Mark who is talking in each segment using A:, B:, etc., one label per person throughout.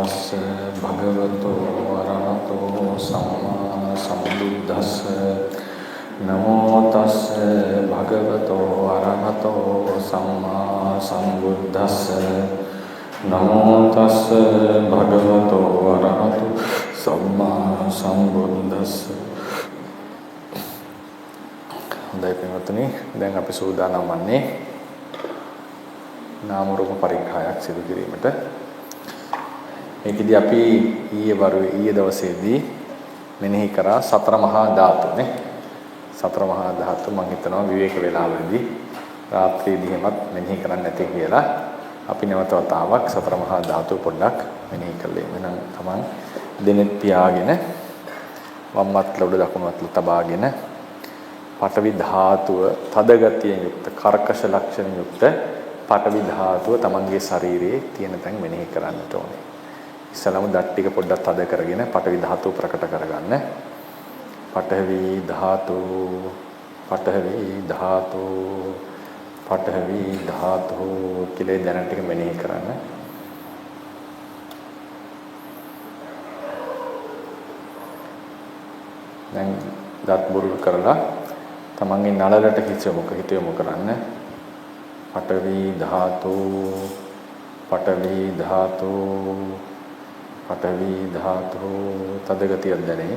A: තස්ස භගවතු අරහතෝ සම්මා සම්බුද්දස්ස නමෝ තස්ස භගවතෝ අරහතෝ සම්මා සම්බුද්දස්ස නමෝ තස්ස භගවතෝ අරහතෝ සම්මා සම්බුද්දස්ස. හොඳයි පින්වත්නි, දැන් අපි සූදානම් වන්නේ නාම රූප පරිග්‍රහයක් සිදු කිරීමට. මේකදී අපි ඊයේ දවසේදී මෙනෙහි කරා සතර මහා ධාතුනේ. සතර මහා ධාතු මම හිතනවා විවේක වේලාවේදී රාත්‍රියේදී හැමත් මෙනෙහි කරන්නේ නැති කියලා අපි නැවත වතාවක් සතර මහා ධාතු පොඩ්ඩක් මෙනෙහි කළේ. එහෙනම් තමන් දෙනෙත් පියාගෙන වම් අත්ල උඩ දකුණු අත්ල තබාගෙන පඨවි ධාතුව තද ගතියෙන් යුක්ත කර්කශ ලක්ෂණ යුක්ත පඨවි ධාතුව තමන්ගේ ශරීරයේ තියෙන තැන් මෙනෙහි කරන්නට ඕනේ. ඉස්සලම දත් ටික පොඩ්ඩක් තද කරගෙන පඨවි ධාතුව ප්‍රකට කරගන්න. පඨවි ධාතු පඨවි ධාතු පඨවි ධාතු කියලා දැන ටික මෙනෙහි කරන්න. දැන් දත් බුරුල් කරලා තමන්ගේ නළලට හිත යොමු කරන්න. පඨවි ධාතු පඨවි ධාතු පඨවි ධාතු තද ගතියක් දැනේ.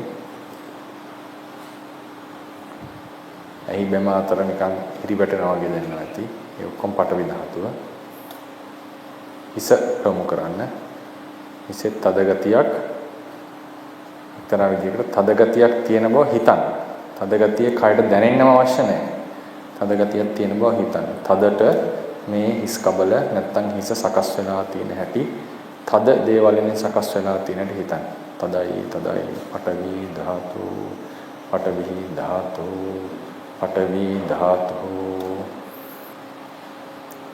A: ඇයි බැම අතර නිකන් ඉරිබැටෙනවා වගේ දැනෙනවා ඇති. ඒ ඔක්කොම පඨවි ධාතුව. හිස යොමු කරන්න. හිසෙත් තද ගතියක් එක්තරා විදිහකට තද ගතියක් තියෙන බව හිතන්න. තද ගතිය කයට දැනෙන්නම අවශ්‍ය නැහැ. තද ගතියක් තියෙන බව හිතන්න. තදට මේ හිස් කබල නැත්තම් හිස සකස් වෙලා තියෙන හැටි තද දේවල් වලින් සකස් වෙලා තියෙන හැටි හිතන්න. තදයි පඨවි ධාතු පඨවි ධාතු පඨවි ධාතු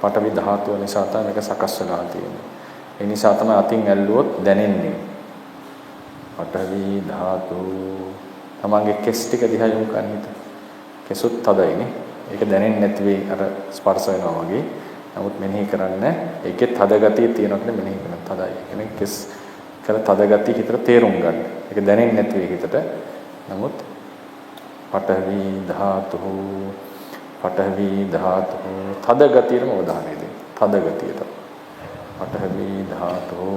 A: පඨවි ධාතුව නිසා තමයි මේක සකස් වෙලා තියෙන්නේ. ඒ නිසා තමයි අතින් ඇල්ලුවොත් දැනෙන්නේ. පඨවි ධාතු තමන්ගේ කෙස් ටික දිහා යොමු කරන්න හිත. කෙසුත් තදයිනේ. ඒක දැනෙන්නේ නැති වෙයි අර ස්පර්ශ වෙනවා වගේ. නමුත් මෙනෙහි කරන්න ඒකේ තද ගතිය තියෙනවා කියලා මෙනෙහි කරන තදයි. ඒ කියන්නේ කෙස් කළ තද ගතිය හිතට තේරුම් ගන්න. ඒක දැනෙන්නේ නැති වෙයි හිතට. නමුත් පඨවි ධාතු පඨවි ධාතු තද ගතියම අවධානය දෙන්න. තද ගතියට. පඨවි ධාතු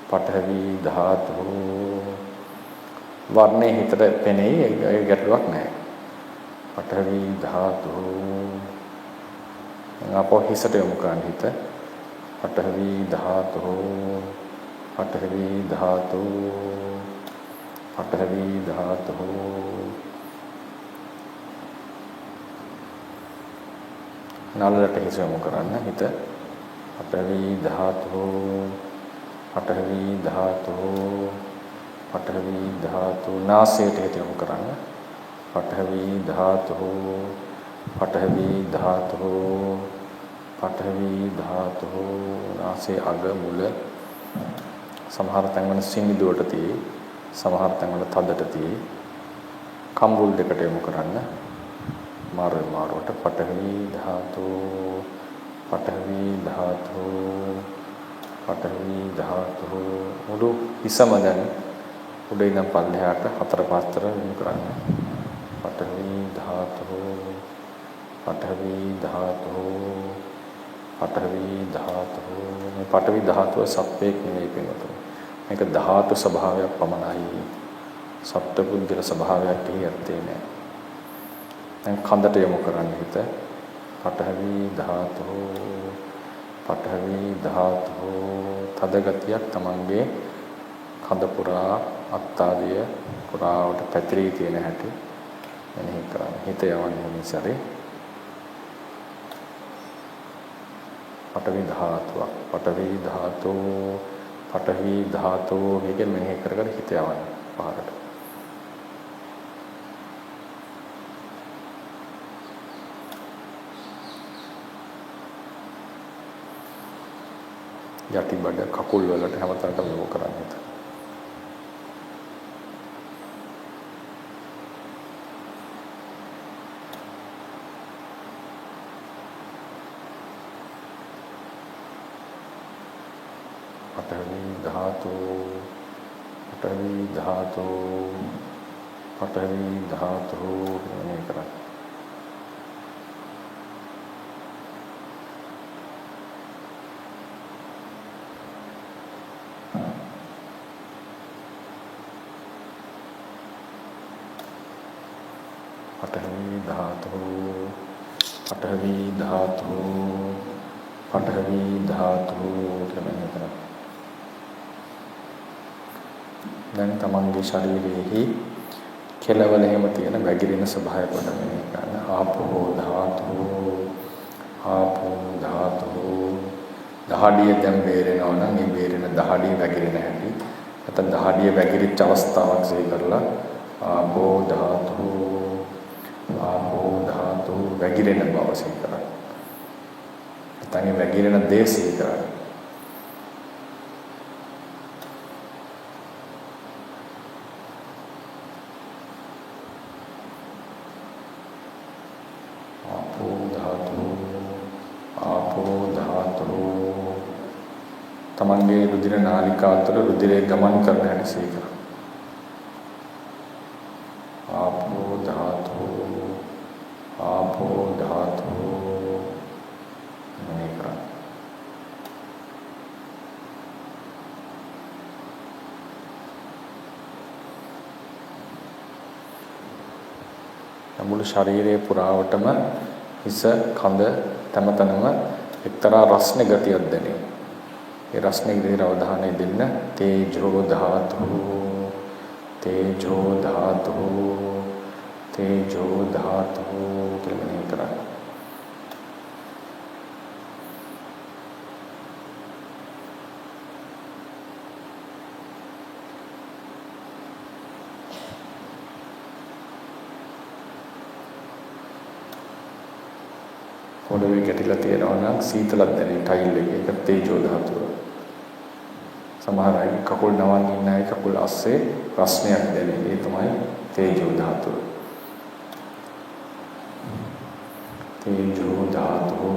A: පඨවි ධාතු වර්ණේ හිතට පෙනෙයි. ඒ ගැටලුවක් නැහැ. පඨවි ධාතු අපෝ හිසට යොමු කරන්න හිත. පඨවි ධාතු පඨවි ධාතු පඨවි ධාතු නළලට හිස යොමු කරන්න හිත. පඨවි ධාතු පඨවි ධාතු පඨවි ධාතු නාසයට හිත යොමු කරන්න. පඨවි ධාතු පඨවි ධාතු පඨවි ධාතු නාසයේ අග මුල සමහර තැන්වල සිනිදුවට තියෙයි. සමහර තැන්වල තදට තියෙයි. කම්බුල් දෙකට යොමු කරන්න. මාරුවට පඨවි ධාතු පඨවි ධාතු පඨවි ධාතු මුළු හිසම දැන් උඩ ඉඳන් පල්ලෙහාට හතර පාස්තර යොමු කරන්න. පඨවි ධාතු පඨවි ධාතු පඨවි ධාතු මේ පඨවි ධාතුව සත්වයක් නෙවෙයි පිටුතුන. මේක ධාතු ස්වභාවයක් පමණයි. සත්පුද්ගල ස්වභාවයක් කියන්නේ නැහැ. දැන් කඳට යොමු කරන්න හිත. පඨවි ධාතු පඨවි ධාතු තද ගතියක් තමන්ගේ කඳ පුරා අත්තාදිය පුරාවට පැතිරී තියෙන හැටි මෙනෙහි කරන්න. හිත යවන්නේ නිසරේ. පඨවි ධාතුව පඨවි ධාතු පඨවි ධාතු මේක මෙනෙහි කර හිත යවන්න පහකට. යටි බඩ කකුල් වලට හැමතැනටම යොමු කරන්න හිත. පඨවි ධාතු පඨවි ධාතු පඨවි ධාතු මෙනෙහි කරන්න. पठवी धातु पठवी धातु पठवी धातु කියලා කරා. දැන් තමන්ගේ ශරීරයේ කෙලවල හැම තියෙන වැగిරෙන ස්වභාවය පොඩ්ඩක් ගන්න. ආපෝ ධාතු ආපෝ ධාතු දහඩිය දැන් බේරෙනවා නම් මේ බේරෙන දහඩිය වැగిරෙන හැටි නැත්නම් දහඩිය වැగిරිච්ච අවස්ථාවක් සිහි කරලා ආපෝ ධාතු ආපෝ ධාතු වැగిරෙන බව සිහි කරා. නැත්නම් වැగిරෙන දේ සිහි කරා. තමන්ගේ රුධිර නාලිකාව තුළ රුධිරය ගමන් කරන හැටි සිහි කරා. ආපෝ ධාතු ආපෝ ධාතු මෙනෙහි කරා. මුළු ශරීරයේ පුරාවටම හිස කඳ තම එක්තරා රස්නේ ගතියක් දැනේ. ඒ රස්නේ ඉදිරියට අවධානය දෙන්න. තේජෝ ධාතු තේජෝ ධාතු තේජෝ ධාතු කියලා මෙනෙහි කරා. පොළවේ ගැටිලා තියෙනවා නම් සීතලක් දැනේ ටයිල් එකේ. ඒක තේජෝ ධාතුව. සමහර අය කකුල් නවන්න ඉන්න අය කකුල් අස්සේ රස්නයක් දැනේ. ඒ තමයි තේජෝ ධාතුව. තේජෝ ධාතු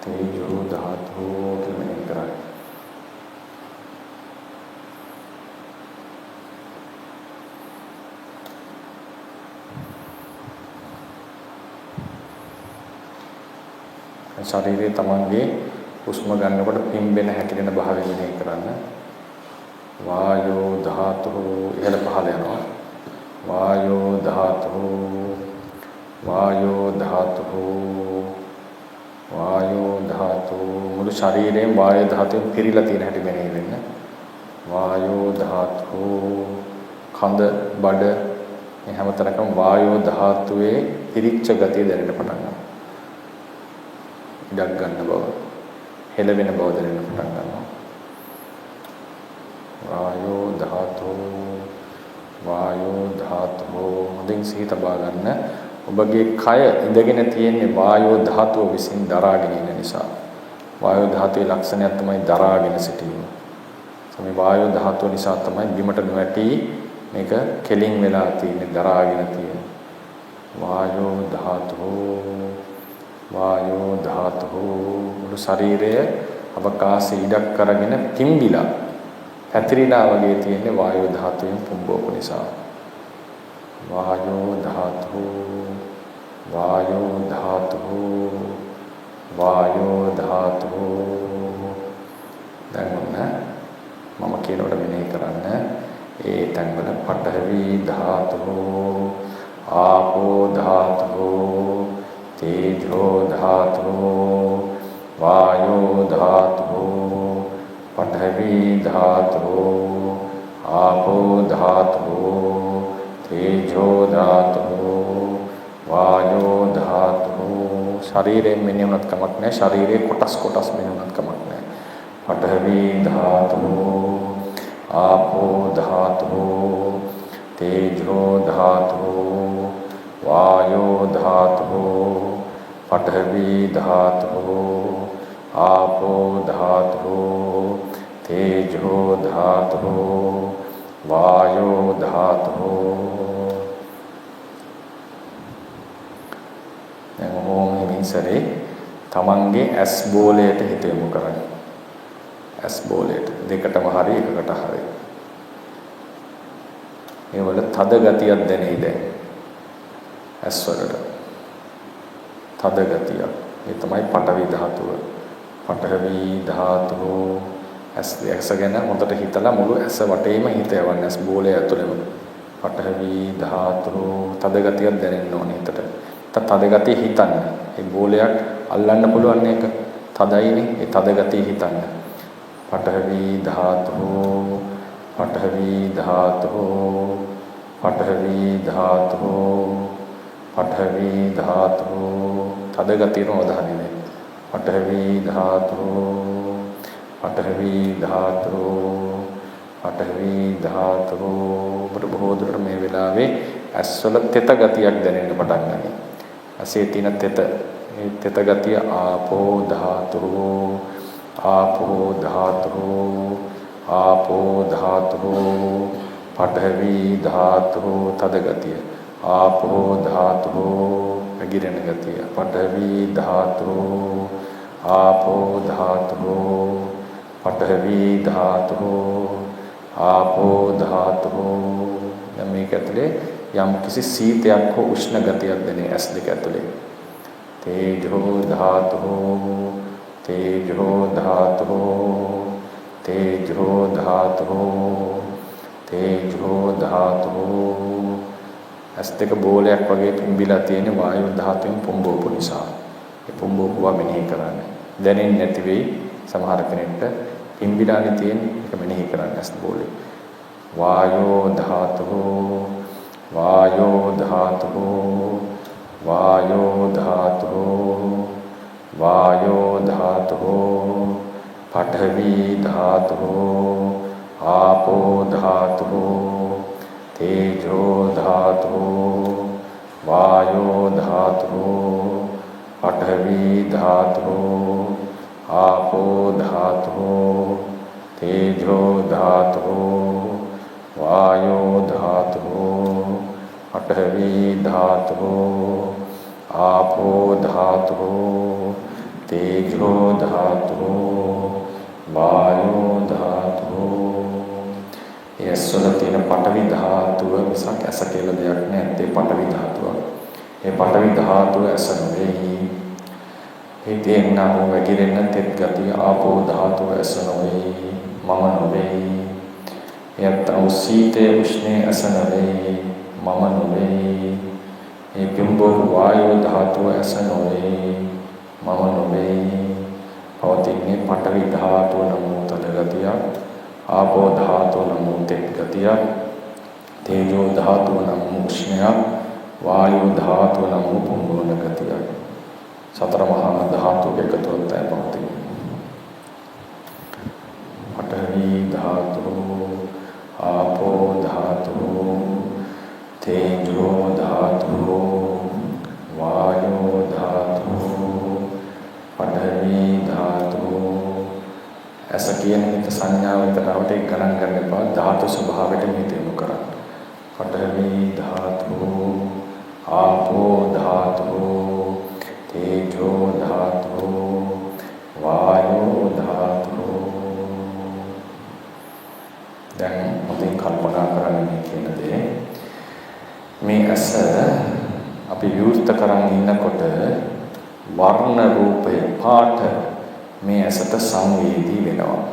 A: තේජෝ ධාතු කියලා මෙනෙහි කරා. ශරීරයේ තමන්ගේ හුස්ම ගන්නකොට පිම්බෙන හැකිලෙන භාවය මෙනෙහි කරන්න. වායෝ ධාතු ඉහළ පහළ යනවා. වායෝ ධාතු වායෝ ධාතු වායෝ ධාතු මුළු ශරීරයෙන් වායෝ ධාතුවෙන් පිරීලා තියෙන හැටි මෙනෙහි වෙන්න. වායෝ ධාතු කඳ බඩ මේ හැමතැනකම වායෝ ධාතුවේ පිරිච්ච ගතිය දැනෙන්න පටන් ගන්නවා. ඉඩක් ගන්න බව හෙලවෙන බව දැනෙන්න පටන් ගන්නවා. වායෝ ධාතු වායෝ ධාතු හොඳින් සිහි තබා ගන්න. ඔබගේ කය ඉඳගෙන තියෙන්නේ වායෝ ධාතුව විසින් දරාගෙන ඉන්න නිසා. වායෝ ධාතුවේ ලක්ෂණයක් තමයි දරාගෙන සිටීම. මේ වායෝ ධාතුව නිසා තමයි බිමට නොවැටි මේක කෙලින් වෙලා තියෙන්නේ, දරාගෙන තියෙන්නේ. වායෝ ධාතු වායෝ ධාතු මුළු ශරීරය අවකාශය ඉඩක් කරගෙන පිම්බිලා පැතිරිලා වගේ තියෙන්නේ වායෝ ධාතුවෙන් පුම්බවපු නිසා. වායෝ ධාතු වායෝ ධාතු වායෝ ධාතු දැන් මම කියනකොට මෙනෙහි කරන්න. ඒ තැන්වල පඨවි ධාතු ආපෝ ධාතු තේජෝ ධාතු වායෝ ධාතු पठवी धातु आपो धातु तेजो धातु वायो धातु शरीरे मिनिमत कमक ने शरीरे कोटस मिनिमत कमक ने पठवी धातु आपो धातु तेजो धातु वायो धातु पठवी धातु आपो धातु तेजो धातु वायो धातु ओम हिमिंसरे තමන්ගේ ඇස් බෝලයට හිත යොමු කරන්න. ඇස් බෝලයට. දෙකටම හරි එකකට හරි. ඒ වල තද ගතියක් දැනේ දැන්. ඇස් වලට. තද ගතිය. ඒ තමයි පඨවි ධාතුව. පඨවි ධාතුව ඇස් ගැන හොඳට හිතලා මුළු ඇස වටේම හිත යවන්න. ඇස් බෝලේ ඇතුළෙම. පඨවි ධාතුව තද ගතියක් දැනෙන්න ඕනේ හිතට. තද ගතිය හිතන්න. ඒ බෝලයක් අල්ලන්න පුළුවන් එක තදයිනේ. ඒ තද ගතිය හිතන්න. පඨවි ධාතුව පඨවි ධාතුව පඨවි ධාතුව පඨවි ධාතුව තද ගතිය නොදහන්නේ. පඨවි ධාතුව පඨවි ධාතුව පඨවි ධාතුව බොහෝ දුරට මේ වෙලාවේ ඇස්වල තෙත ගතියක් දැනෙන්න පටන් ගන්නවා. ඇසේ තියෙන තෙත ඒ තෙත ගතිය ආපෝ ධාතුව ආපෝ ධාතුව ආපෝ ධාතුව පඨවි ධාතුව තද ගතිය ආපෝ ධාතුව පැගිරෙන ගතිය පඨවි ධාතුව ආපෝ ධාතුව පඨවි ධාතුව ආපෝ ධාතුව දැන් මේක ඇතුලේ යම් කිසි සීතයක් හෝ උෂ්ණ ගතියක් දැනේ ඇස් දෙක ඇතුලේ තේජෝ ධාතුව තේජෝ ධාතුව තේජෝ ධාතුව තේජෝ ධාතුව ඇස් දෙක බෝලයක් වගේ පිම්බිලා තියෙන වායු ධාතුවෙන් පොම්බවපු නිසා ඒ පොම්බවුවා මෙනෙහි කරන්නේ දැනෙන්නේ නැති වෙයි සමහර කෙනෙක්ට පිම්බිලානේ තියෙන එක මෙනෙහි කරන්නේ ඇස් බෝලේ වායෝ ධාතුව වායෝ ධාතුව වායෝ ධාතුව වායෝ ධාතුව පඨවි ධාතුව ආපෝ ධාතුව තේජෝ ධාතුව වායෝ ධාතුව පඨවි ධාතුව ආපෝ ධාතුව තේජෝ ධාතුව වායෝ ධාතුව පඨවි ධාතුව ආපෝ ධාතුව තේජෝ ධාතුව වායෝ ධාතුව යස්සල තියෙන පඨවි ධාතුව මිසක් ඇස කියලා දෙයක් නෑ ඒ පඨවි ධාතුව. ඒ පඨවි ධාතුව ඇස නෙවෙයි. ඒ තේන්නා වූ වැగిරෙන තෙත් ගතිය ආපෝ ධාතුව ඇස නෙවෙයි මම නෙවෙයි. යත්තෝ සීතේ උෂ්ණේ ඇස නෙවෙයි මම නෙවෙයි. ඒ පිම්බෝ වායෝ ධාතුව ඇස නෙවෙයි මම නෙවෙයි. පවතින්නේ පඨවි ධාතුව නම් තද ගතියක් ආපෝ ධාතුව නම් තෙත් ගතියක් තේජෝ ධාතුව නම් උෂ්ණයක් වායු ධාතුව නම් පුම්බවන ගතියක් සතර මහා ධාතු එකතුවක් තමයි පවතින්නේ. පඨවි ධාතුව ආපෝ ධාතුව තේජෝ ධාතුව වායෝ ධාතුව පඨවි ධාතුව ඇස කියන එක සංඥාව විතරවට ඒක ගණන් ගන්න එපා ධාතු ස්වභාවයට මෙහෙ යොමු කරන්න. පඨවි ධාතුව ආපෝ ධාතුව තේජෝ ධාතුව වායෝ ධාතුව දැන් මොකෙන් කල්පනා කරන්නේ කියන දේ මේ ඇස අපි විවෘත කරන් ඉන්නකොට වර්ණ රූපය පාට මේ ඇසට සංවේදී වෙනවා.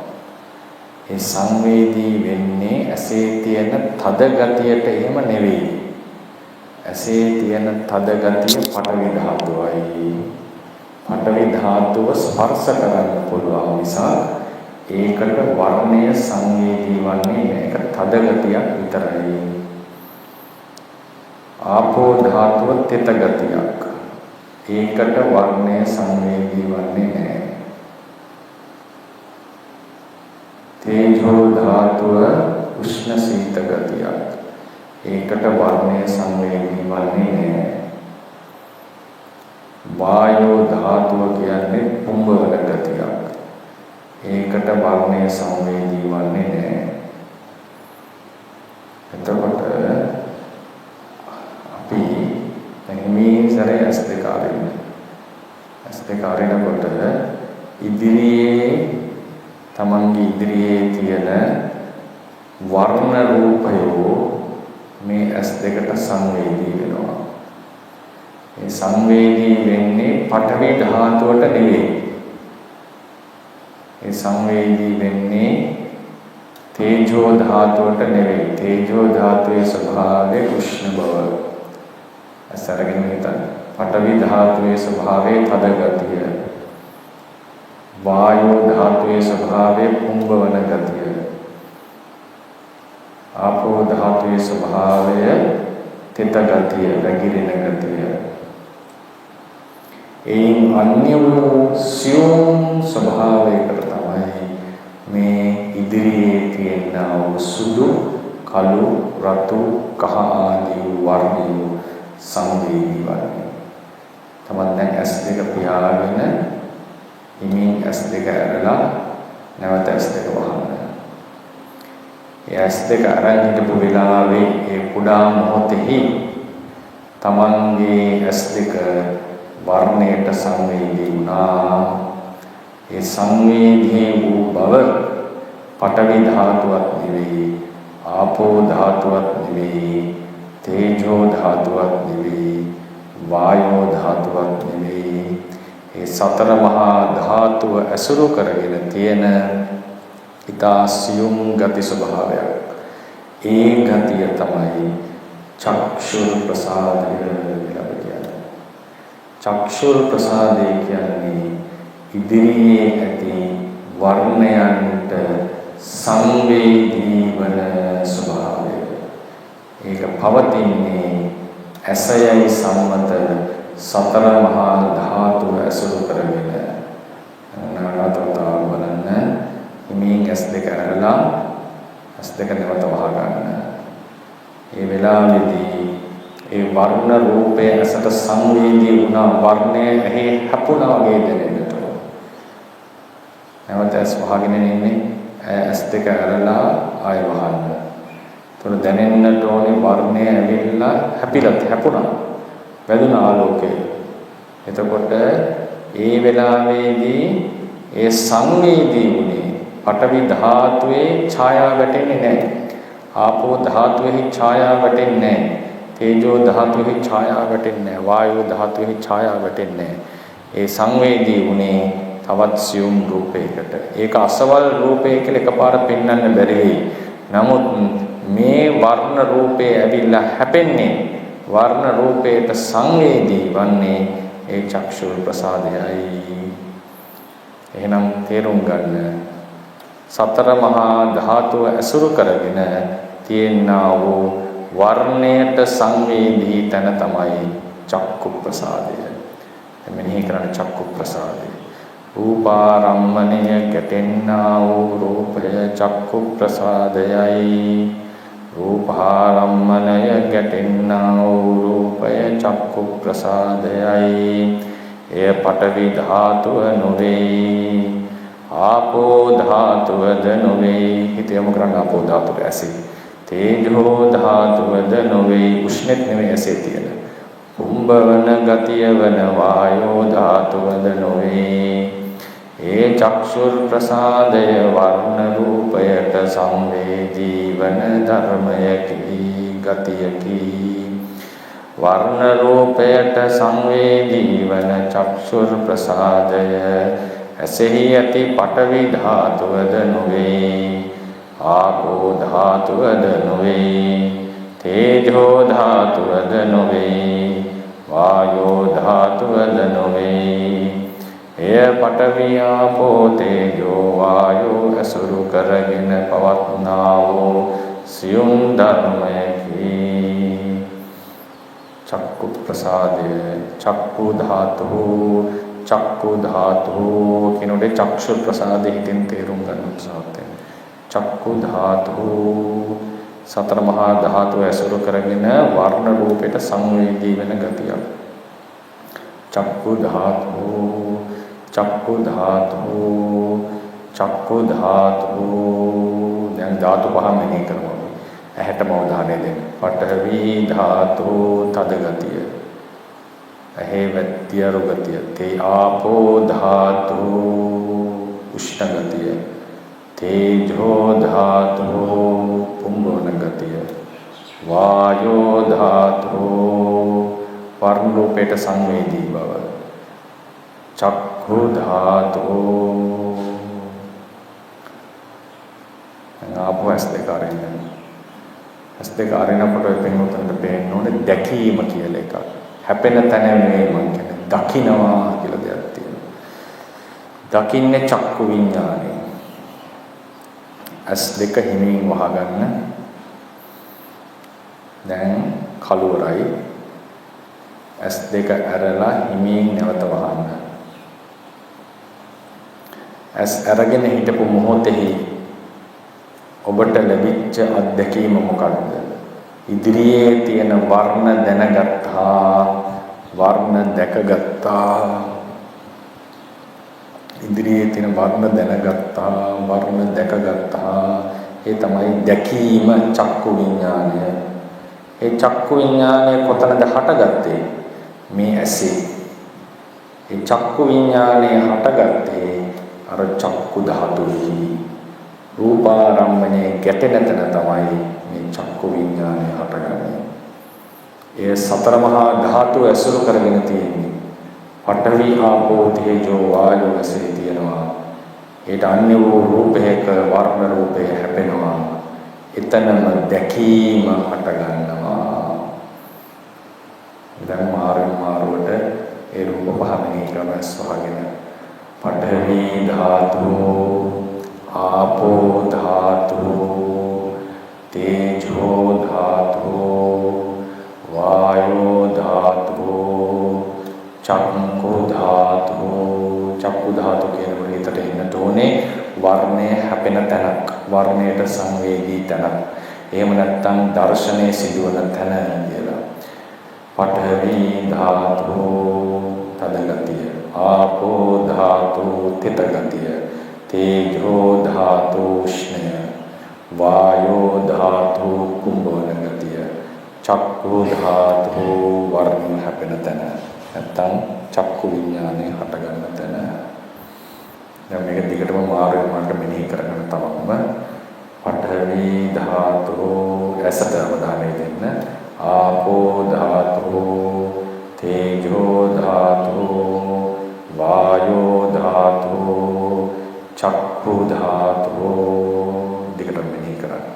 A: ඒ සංවේදී වෙන්නේ ඇසේ තියෙන තද ගතියට එහෙම නෙවෙයි. ඇසේ තියෙන තද ගතිය පඨවි ධාතුවයි. පඨවි ධාතුව ස්පර්ශ කරන්න පුළුවන් නිසා ඒකට වර්ණය සංවේදී වන්නේ ඒක තද ගතියක් විතරයි. ආපෝ ධාතුව තෙත ගතියක්. ඒකට වර්ණය සංවේදී වන්නේ නැහැ. තේජෝ ධාතුව උෂ්ණ සීත ගතියක්. ඒකට වර්ණය සංවේදී වන්නේ නැහැ. වායෝ ධාතුව කියන්නේ පුම්බවන ගතියක්. ඒකට වර්ණය සංවේදී වන්නේ නැහැ. එතකොට අපි මේ සැරේ ඇස් දෙක අරින්න. ඇස් දෙක අරිනකොට ඉදිරියේ තමන්ගේ ඉදිරියේ තියෙන වර්ණ රූපයෝ මේ ඇස් දෙකට සංවේදී වෙනවා. මේ සංවේදී වෙන්නේ පඨවි ධාතුවට නෙවෙයි. මේ සංවේදී වෙන්නේ තේජෝ ධාතුවට නෙවෙයි. තේජෝ ධාතුවේ ස්වභාවය උෂ්ණ බව. අසරගෙන හිතන්න. පඨවි ධාතුවේ ස්වභාවය තද ගතිය. වායෝ ධාතුවේ ස්වභාවය කුම්භවන ගතිය. ආපෝ ධාතුවේ ස්වභාවය තෙත ගතිය, වැగిරෙන ගතිය. ඒ අන්‍ය වූ සියුම් ස්වභාවයකට තමයි මේ ඉදිරියේ තියෙනා වූ සුදු, කළු, රතු, කහ ආදී වර්ණ සංවේදී වන්නේ. තමන් දැන් ඇස් දෙක පියාගෙන හිමින් ඇස් දෙක ඇරලා නැවත ඇස් දෙක වහන්න. ඒ ඇස් දෙක අරන් හිටපු වෙලාවේ ඒ කුඩා මොහොතෙහි තමන්ගේ ඇස් දෙක වර්ණයට සංවේදී වුණා. ඒ සංවේදී වූ බව පඨවි ධාතුවක් නෙවෙයි, ආපෝ ධාතුවක් නෙවෙයි, තේජෝ ධාතුවක් නෙවෙයි, වායෝ ධාතුවක් නෙවෙයි. ඒ සතර මහා ධාතුව ඇසුරු කරගෙන තියෙන ඊතා සියුම් ගති ස්වභාවයක්. ඒ ගතිය තමයි චක්ෂුර ප්‍රසාදය කියලා කියන්නේ. චක්ෂුර ප්‍රසාදය කියන්නේ ඉදිරියේ ඇති වර්ණයන්ට සංවේදී වන ස්වභාවය. ඒක පවතින්නේ ඇසයයි සම්මත සතර මහා ධාතු ඇසුරු කරගෙන. නානතතා බලන්න හිමින් ඇස් දෙක අරලා ඇස් දෙක නැවත වහ ගන්න. ඒ වෙලාවේදී ඒ වර්ණ රූපය ඇසට සංවේදී වුණා, වර්ණය ඇහි හැපුණා වගේ දැනෙන්නට. නැවත ඇස් වහගෙන ඉන්නේ ඇස් දෙක අරලා ආය වහන්න. ඒතර දැනෙන්නට ඕනේ වර්ණය ඇවිල්ලා හැපුණා. වැදුන ආලෝකය. එතකොට ඒ වෙලාවේදී ඒ සංවේදී වුණේ පඨවි ධාතුවේ ඡායාව වැටෙන්නේ නැහැ. ආපෝ ධාතුවේ ඡායාව වැටෙන්නේ නැහැ. තේජෝ ධාතුවේ ඡායාව වැටෙන්නේ නැහැ. වායෝ ධාතුවේ ඡායාව වැටෙන්නේ නැහැ. ඒ සංවේදී වුණේ තවත් සියුම් රූපයකට. ඒක අසවල් රූපය කියලා එකපාර පෙන්වන්න බැරි වෙයි. නමුත් මේ වර්ණ රූපේ ඇවිල්ලා හැපෙන්නේ වර්ණ රූපයට සංවේදී වන්නේ ඒ චක්ෂුර ප්‍රසාදයයි. එහෙනම් තේරුම් ගන්න සතර මහා ධාතුව ඇසුරු කරගෙන තියෙනා වූ වර්ණයට සංවේදී තන තමයි චක්කු ප්‍රසාදය. මෙනෙහි කරන චක්කු ප්‍රසාදය. රූපාරම්මණය ගැටෙන්නා වූ රූපය චක්කු ප්‍රසාදයයි. රූපාරම්මණය ගැටෙන්නා වූ රූපය චක්කු ප්‍රසාදයයි. එය පඨවි ධාතුව නොවේ, ආපෝ ධාතුවද නොවේ. හිත යොමු කරන්න ආපෝ ධාතුව ඇසේ. තේජෝ ධාතුවද නොවේ, උෂ්ණෙත් නෙමෙයි ඇසේ තියෙන. කුම්භවන ගතිය වන වායෝ ධාතුවද නොවේ. ඒ චක්ෂුර් ප්‍රසාදය වර්ණ රූපයට සංවේදී වන ධර්මයකි, ගතියකි. වර්ණ රූපයට සංවේදී වන චක්ෂුර් ප්‍රසාදය ඇසෙහි ඇති පඨවි ධාතුවද නොවේ, ආපෝ ධාතුවද නොවේ, තේජෝ ධාතුවද නොවේ, වායෝ ධාතුවද නොවේ. එය පඨවි ආපෝ තේජෝ වායෝ අසුරු කරගෙන පවත්නා වූ සියුම් ධර්මයකි. චක්කු ප්‍රසාදය, චක්කු ධාතු කිනෝඩේ චක්ෂු ප්‍රසාදේ හිතින් තේරුම් ගන්න උත්සාහ වෙන්න. චක්කු ධාතු සතර මහා ධාතු ඇසුරු කරගෙන වර්ණ රූපයට සංවේදී වෙන ගතියක්. චක්කු ධාතු දැන් ධාතු පහ මෙහි කරමු. ඇහැටම උදාහරණය දෙන්න. පඨවි ධාතු තද ගතිය, ඇහි වැත්තියරු ගතිය. තේ ආපෝ ධාතු උෂ්ණ ගතිය, තේජෝ ධාතෝ පුම්බවන ගතිය වායෝ ධාතෝ වර්ණ රූපයට සංවේදී බව චක්ඛු ධාතෝ ආපස් දෙක අරින්න ඇස් දෙක අරිනකොට පෙනුනට පේන්න ඕනේ දැකීම කියලා එකක් හැපෙන තැන නෙවෙයි මං කියන්නේ දකින්නවා කියලා දෙයක් තියෙනවා දකින්නේ චක්කු විඥානය ඇස් දෙක හිමින් වහගන්න දැන් කලවරයි ඇස් දෙක ඇරලා හිමින් නැවත වහන්න ඇස් අරගෙන හිටපු මොහොතෙහි ඔබට ලැබිච්ච අත්දැකීම මොකක්ද ඉදිරියේ තියෙන වර්ණ දැනගත්තා වර්ණ දැකගත්තා ඉදිරියේ තියෙන වර්ණ දැනගත්තා වර්ණ දැකගත්තා ඒ තමයි දැකීම චක්කු විඥානය ඒ චක්කු විඥානය කොතනද හටගත්තේ මේ ඇසේ ඒ චක්කු විඥානය හටගත්තේ අර චක්කු ධාතුවේ රූපාරම්මණය ගැටෙන තැන තමයි මේ චක්කු විඥානය හටගන්නේ ඒ සතර මහා ධාතු ඇසුරු කරගෙන තියෙන්නේ පඨවි ආපෝ තේජෝ වායෝ ඇසේ තියෙනවා ඒට අන්‍ය වූ රූපයක වර්ණ රූපය හැපෙනවා එතනම දැකීම හට ගන්නවා දැන් මාරුවට ඒ රූප පහමනේ ක්‍රමස් වහගෙන පඨවි ධාතු ආපෝ ධාතු තේජෝ ධාතු වායෝ ධාතු චක්කු ධාතු කියනකොට හිතට එන්නට ඕනේ වර්ණය හැපෙන තැනක් වර්ණයට සංවේදී තැනක් එහෙම නැත්නම් දර්ශනයේ සිදුවන තැන කියලා පඨවි ධාතු තද ගතිය ආපෝ ධාතු තිත ගතිය තේජෝ ධාතු උෂ්ණය වායෝ ධාතු කුම්භවන ගතිය චක්කු ධාතු වර්ණ හැපෙන තැන නැත්නම් චක්කු විඥානය හට ගන්න තැන දැන් මේක දිගටම මාර්ගයට මෙනෙහි කරගෙන තමම පඨවි ධාතු ඇසට අවධානය දෙන්න ආපෝ ධාතු තේජෝ ධාතු වායෝ ධාතු චක්කු ධාතු දිගටම මෙනෙහි කරන්න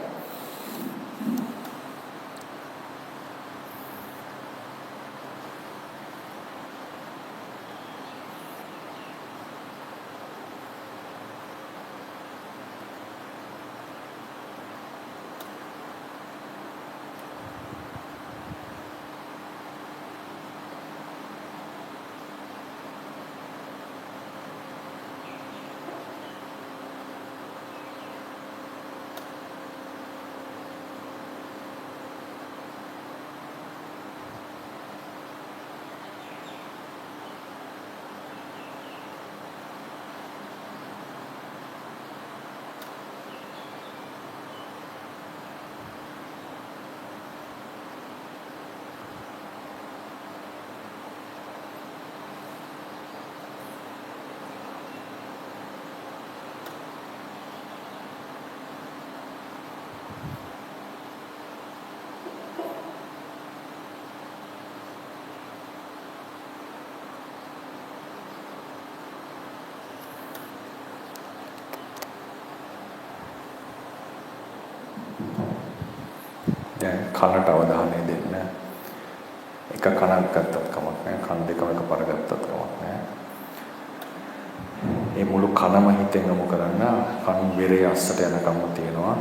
A: දැන් කනට අවධානය දෙන්න. එක කනක් ගත්තත් කමක් නැහැ. කන් දෙකම එකපාර ගත්තත් කමක් නැහැ. මේ මුළු කනම හිතෙන් යොමු කරන්න. කන් බෙරේ අස්සට යනකම් තියෙනවා.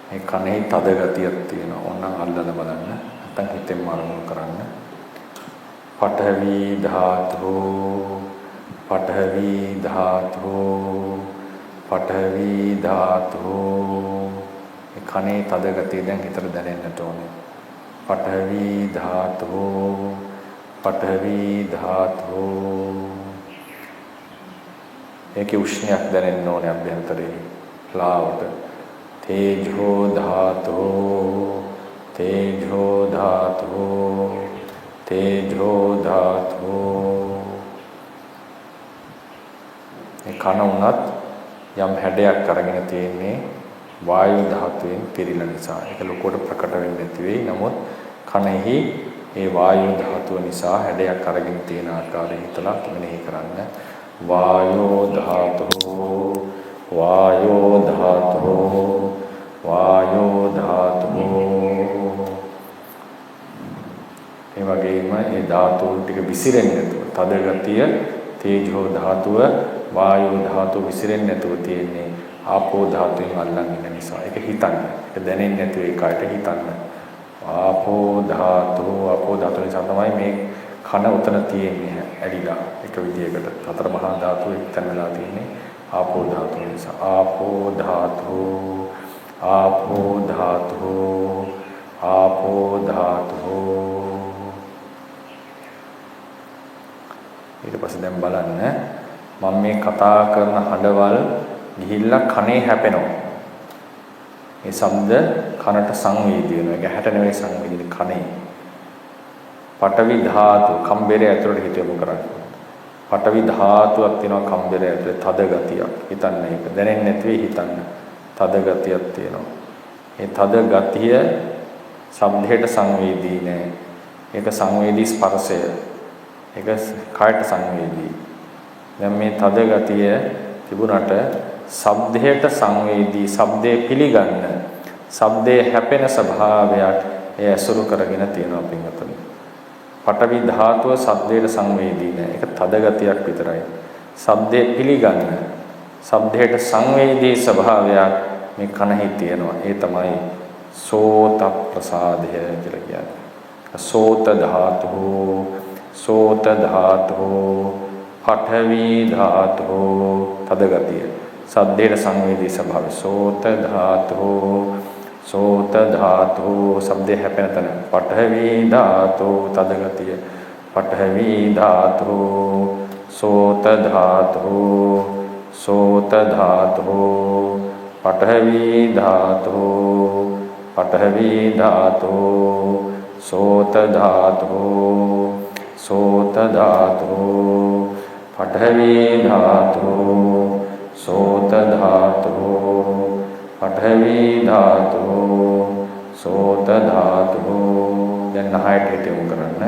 A: මේ කනේ තද ගතියක් තියෙනවා. ඕනනම් අල්ලලා බලන්න. නැත්නම් හිතෙන්ම අරමුණු කරන්න. පඨවි ධාතු පඨවි ධාතු පඨවි ධාතු කනේ තද ගතිය දැන් හිතට දැනෙන්නට ඕනේ. පඨවි ධාතු පඨවි ධාතු ඒකේ උෂ්ණයක් දැනෙන්න ඕනේ අභ්‍යන්තරේ ලාවට. තේජෝ ධාතු තේජෝ ධාතු තේජෝ ධාතු ඒ කන උනත් යම් හැඩයක් අරගෙන තියෙන්නේ වායු ධාතුවෙන් පිරීලා නිසා. ඒක ලොකුවට ප්‍රකට වෙන්නේ නැති වෙයි. නමුත් කනෙහි ඒ වායු ධාතුව නිසා හැඩයක් අරගෙන තියෙන ආකාරය හිතලා මෙනෙහි කරන්න. වායෝ ධාතෝ වායෝ ධාතෝ වායෝ ධාතෝ. ඒ වගේම ඒ ධාතු ටික විසිරෙන්නේ නැතුව තද ගතිය තේජෝ ධාතුව වායෝ ධාතුව විසිරෙන්නේ නැතුව තියෙන්නේ ආපෝ ධාතුවෙන් අල්ලන් ඉන්න නිසා. ඒක හිතන්න. ඒක දැනෙන්නේ නැතුව ඒකට හිතන්න. ආපෝ ධාතු නිසා තමයි මේ කන උතන තියෙන්නේ ඇලිලා එක විදියකට. හතර මහා ධාතු එක්තැන වෙලා තියෙන්නේ ආපෝ ධාතුව නිසා. ආපෝ ධාතු ඊට පස්සේ දැන් බලන්න මම මේ කතා කරන හඬවල් ගිහිල්ලා කනේ හැපෙනවා. මේ ශබ්ද කනට සංවේදී වෙනවා. ඒක හැට නෙවෙයි සංවේදී කනේ. පඨවි ධාතු කම්බරේ ඇතුළට හිත යොමු කරන්නේ. පඨවි ධාතුවක් තියෙනවා කම්බරේ ඇතුළේ තද ගතියක්. හිතන්න ඒක. දැනෙන්නේ නැති වෙයි හිතන්න. තද ගතියක් තියෙනවා. මේ තද ගතිය ශබ්දයට සංවේදී නෑ. ඒක සංවේදී ස්පර්ශය. ඒක කායට සංවේදී. දැන් මේ තද ගතිය තිබුණට ශබ්දයට සංවේදී, ශබ්දේ පිළිගන්න, ශබ්දේ හැපෙන ස්වභාවයක් ඒ ඇසුරු කරගෙන තියෙනවා පින්වතුනි. පඨවි ධාතුව ශබ්දයට සංවේදී නෑ. ඒක තද ගතියක් විතරයි. ශබ්දේ පිළිගන්න, ශබ්දයට සංවේදී ස්වභාවයක් මේ කනෙහි තියෙනවා. ඒ තමයි සෝත ප්‍රසාදය කියලා කියන්නේ. සෝත ධාතු පඨවි ධාතු තද ගතිය. ශබ්දයට සංවේදී ස්වභාවය. සෝත ධාතු ශබ්දේ හැපෙන තැන. පඨවි ධාතු තද ගතිය. පඨවි ධාතු සෝත ධාතු පඨවි ධාතු සෝත ධාතු පඨවි ධාතු සෝත ධාතු පඨවි ධාතු සෝත ධාතු. දැන් නහයට හිත යොමු කරන්න.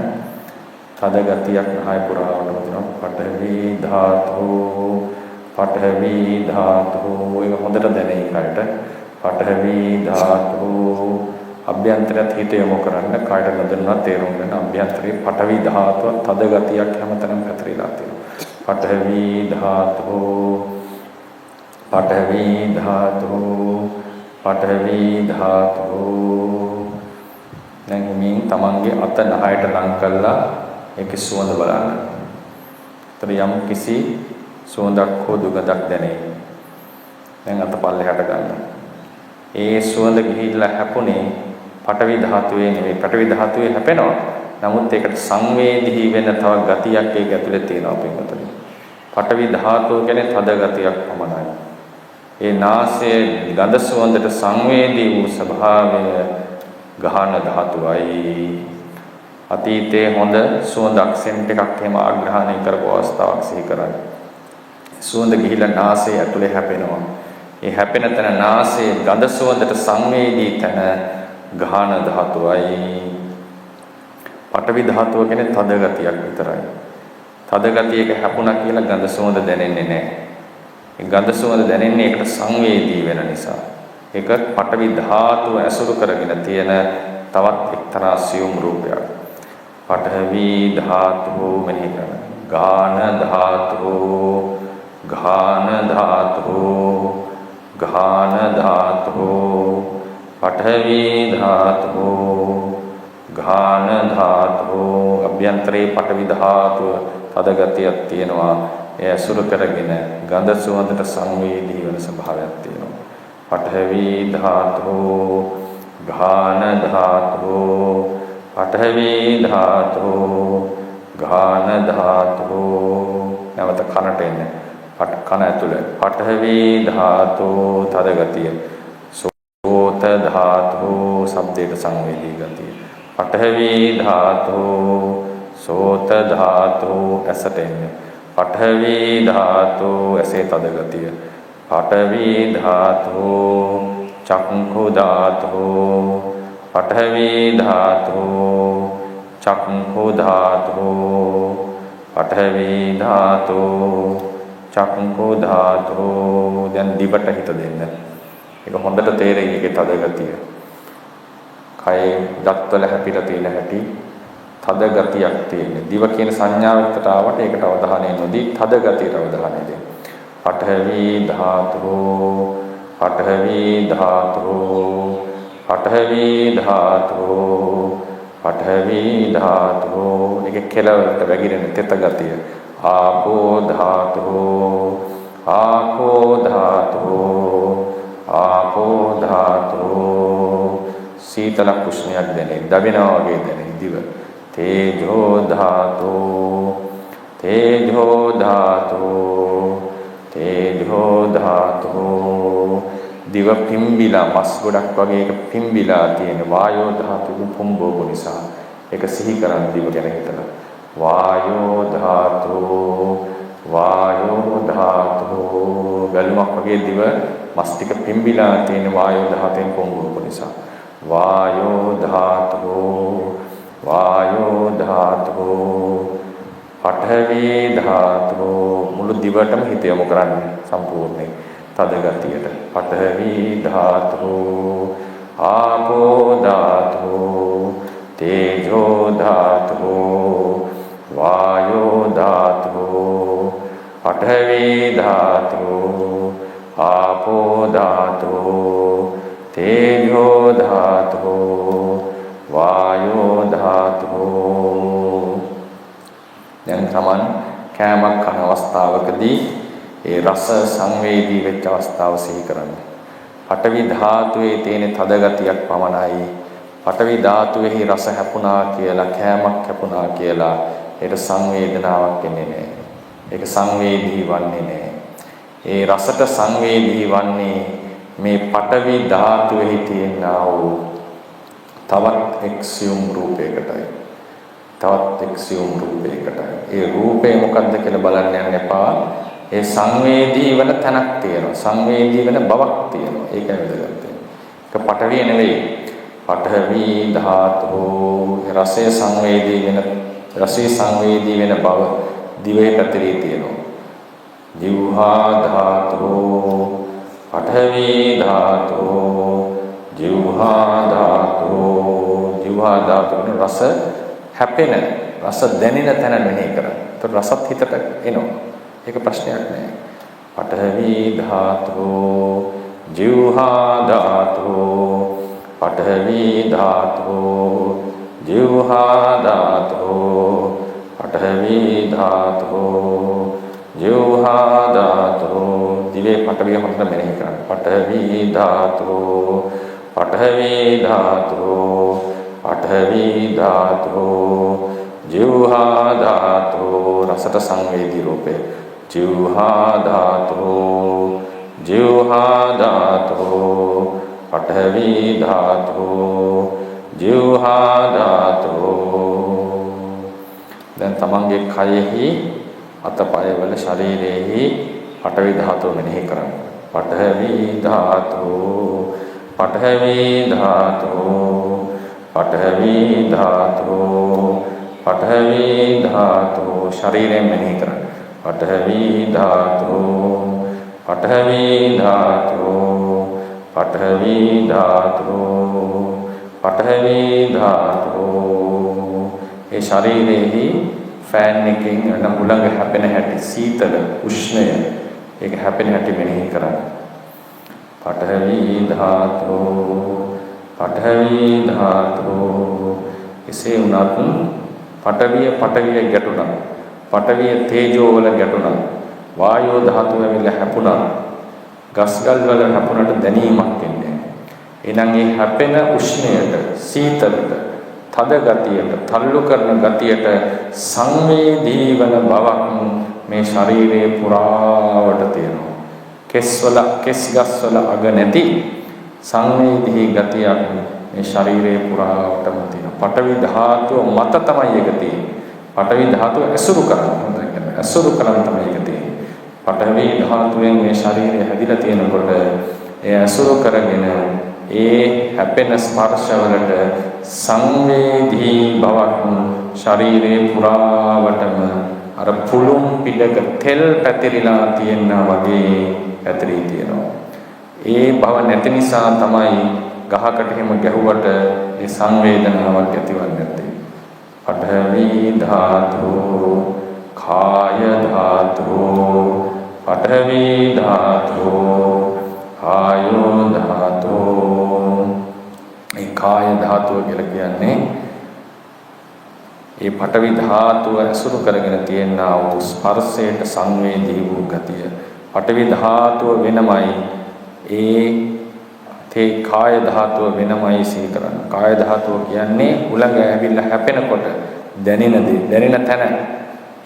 A: තද ගතියක් නහය පුරාවටම තියෙනවා. පඨවි ධාතු ඒක හොඳට දැනෙයි කායට. පඨවි ධාතු අභ්‍යන්තරයත් හිත යොමු කරන්න. කායට නොදන්නා තේරුම් ගන්න. අභ්‍යන්තරේ පඨවි ධාතුව තද ගතියක් හැමතැනම පැතිරලා තියෙනවා. පඨවි ධාතු දැන් මේ තමන්ගේ අත නහයට ලං කළා ඒකේ සුවඳ බලන්න. ඒතර යම් කිසි සුවඳක් හෝ දුගඳක් දැනේ. දැන් අත පල්ලෙහාට ගන්න. ඒ සුවඳ ගිහිල්ලා හැපුණේ පඨවි ධාතුවේ නෙවෙයි. පඨවි ධාතුවේ හැපෙනවා. නමුත් ඒකට සංවේදී වෙන තව ගතියක් ඒක ඇතුලේ තියෙනවා පින්වතුනි. පඨවි ධාතුව කියන්නේ තද ගතියක් පමණයි. ඒ නාසයේ ගඳ සුවඳට සංවේදී වූ ස්වභාවය ගහන ධාතුවයි. අතීතයේ හොඳ සුවඳක් සෙන්ට් එකක් එහෙම ආග්‍රහණය කරපු අවස්ථාවක් සිහි කරන්න. සුවඳ ගිහිලා නාසයේ ඇතුලේ හැපෙනවා. ඒ හැපෙන තැන නාසයේ ගඳ සුවඳට සංවේදී තැන ගහන ධාතුවයි. පඨවි ධාතුව කියන්නේ තද ගතියක් විතරයි. තද ගතියක හැපුණා කියලා ගඳ සුවඳ දැනෙන්නේ නැහැ. ඒ ගඳ සුවඳ දැනෙන්නේ ඒකට සංවේදී වෙන නිසා. ඒක පඨවි ධාතුව ඇසුරු කරගෙන තියෙන තවත් එක්තරා සියුම් රූපයක්. පඨවි ධාතුව මෙහි කරන ගාන ධාතුව පඨවි ධාතුව අභ්‍යන්තරේ පඨවි ධාතුව තද ගතියක් තියෙනවා. ඒ ඇසුරු කරගෙන ගඳ සුවඳට සංවේදී වෙන ස්වභාවයක් තියෙනවා. පඨවි ධාතුව ගාන ධාතුව පඨවි ධාතුව නැවත කනට එන්නේ. කන ඇතුළේ පඨවි ධාතුව තද ගතිය. සෝත ධාතුව ශබ්දයට සංවේදී ගතිය. පඨවි ධාතුව සෝත ධාතුව ඇසට එන්නේ. පඨවි ධාතුව ඇසේ තද ගතිය. පඨවි ධාතු චක්ඛු ධාතු පඨවි ධාතු චක්ඛු ධාතු පඨවි ධාතු චක්ඛු ධාතු. දැන් දිවට හිත දෙන්න. ඒක හොඳට තේරෙයි ඒකේ තද ගතිය. කයේ දත්වල හැපිලා තියෙන හැටි තද ගතියක් තියෙන. දිව කියන සංඥාවට ආවට ඒකට අවධානය නොදී තද ගතියට අවධානය දෙන්න. පඨවි ධාතු පඨවි ධාතු පඨවි ධාතු පඨවි ධාතු. මේක කෙලවරට වැగిරෙන තෙත ගතිය. ආපෝ ධාතු ආපෝ ධාතු ආපෝ ධාතු. සීතල කුෂ්ණයක් දැනේ. දබිනවා වගේ දැනේ දිව. තේජෝ ධාතු තේජෝ ධාතු තේජෝ ධාතු. දිව පිම්බිලා මස් ගොඩක් වගේ එක පිම්බිලා තියෙන වායෝ ධාතු පුම්බෝප නිසා ඒක සිහි කරන් දිව ගැන හිතලා වායෝ ධාතු වායෝ ධාතු. ගල්මක් වගේ දිව මස් ටික පිම්බිලා තියෙන වායෝ ධාතුෙන් පුම්බෝප නිසා වායෝ ධාතු වායෝ ධාතු. පඨවි ධාතු. මුළු දිවටම හිත යොමු කරන්නේ සම්පූර්ණයෙන් තද ගතියට. පඨවි ධාතු ආපෝ ධාතු තේජෝ ධාතු වායෝ ධාතු පඨවි ධාතු ආපෝ ධාතු තේජෝ ධාතු වායෝ ධාතු. දැන් සමන් කෑමක් කන අවස්ථාවකදී ඒ රස සංවේදී වෙච්ච අවස්ථාව සිහි කරන්න. පඨවි ධාතුවේ තියෙන තද ගතියක් පමණයි. පඨවි ධාතුවේහි රස හැපුණා කියලා කෑමක් හැපුණා කියලා ඒට සංවේදනාවක් එන්නේ නැහැ. ඒක සංවේදී වන්නේ නැහැ. ඒ රසට සංවේදී වන්නේ මේ පඨවි ධාතුවේහි තියෙනා වූ තවත් එක්සියුම් රූපයකටයි. තවත් එක්සියුම් රූපයකටයි. ඒ රූපේ මොකද්ද කියලා බලන්න යන්න එපා. ඒ සංවේදී වෙන තැනක් තියෙනවා. සංවේදී වෙන බවක් තියෙනවා. ඒක වැදගත්. ඒක පඨවි නෙවෙයි. පඨවි ධාතු රසයේ සංවේදී වෙන රසයේ සංවේදී වෙන බව දිවේ පැතිරී තියෙනවා. ජීවහා ධාතු පඨවි ධාතු ජීවහා ධාතු. ජීවහා ධාතු රස හැපෙන රස දැනෙන තැන මෙහෙ කරා. ඒත් රසත් හිතට එනවා. ඒක ප්‍රශ්නයක් නෑ. පඨවි ධාතු ජීවහා ධාතු පඨවි ධාතු ජීවහා ධාතු පඨවි ධාතු ජීවහා ධාතු. දිවේ පඨවි හොඳට මෙහෙ කරන්න. පඨවි ධාතු පඨවි ධාතු පඨවි ධාතු ජීවහා ධාතු. රසට සංවේදී රූපේ ජීවහා ධාතු ජීවහා ධාතු පඨවි ධාතු ජීවහා ධාතු. දැන් තමන්ගේ කයෙහි අතපය වල ශරීරයේහි පඨවි ධාතුව මෙනෙහි කරන්න. පඨවි ධාතු පඨවි ධාතු පඨවි ධාතු පඨවි ධාතු. ශරීරයෙන් මෙනෙහි කරන්න. පඨවි ධාතු පඨවි ධාතු පඨවි ධාතු පඨවි ධාතු. ඒ ශරීරයේහි ෆෑන් එකකින් යන මුලඟ හැපෙන හැටි සීතල උෂ්ණය ඒක හැපෙන හැටි මෙනෙහි කරන්න. පඨවි ධාතු පඨවි ධාතු. එසේ වුණත් පඨවිය ගැටුණා. පඨවිය තේජෝ වල ගැටුණා. වායෝ ධාතුව ඇවිල්ලා හැපුණා. ගස්ගල් වල හැපුණට දැනීමක් එන්නේ. එහෙනම් මේ හැපෙන උෂ්ණයට සීතලට තද ගතියට තල්ලු කරන ගතියට සංවේදී වන බවක් මේ ශරීරයේ පුරාවට තියෙනවා. කෙස් ගස්වල අග නැති සංවේදී ගතියක් මේ ශරීරයේ පුරාවටම තියෙනවා. පඨවි ධාතුව මත තමයි ඒක තියෙන්නේ. පඨවි ධාතුව ඇසුරු කරන්නේ. හොඳයි කියන්නේ ඇසුරු කරන් තමයි ඒක තියෙන්නේ. පඨවි ධාතුවෙන් මේ ශරීරය හැදිලා තියෙනකොට ඒ අසුර කරගෙන ඒ හැපෙන ස්පර්ශවලට සංවේදී බවක් ශරීරේ පුරාවටම අර පුළුම් පිටක තෙල් පැතිරිලා තියෙනා වගේ පැතිරී තියෙනවා. ඒ බව නැති නිසා තමයි ගහකට හිම ගැහුවට ඒ සංවේදනාවක් ඇතිවන්නේ නැත්තේ. පඨවි ධාතු, කාය ධාතු, පඨවි ධාතු, කායෝ ධාතු. මේ කාය ධාතුව කියලා කියන්නේ ඒ පඨවි ධාතුව අසුරු කරගෙන තියෙනා වූ ස්පර්ශයට සංවේදී වූ ගතිය. පඨවි ධාතුව වෙනමයි ඒ කාය ධාතුව වෙනමයි සිහි කරන්න. කාය ධාතුව කියන්නේ උලඟ ඇවිල්ලා හැපෙනකොට දැනෙන තැන.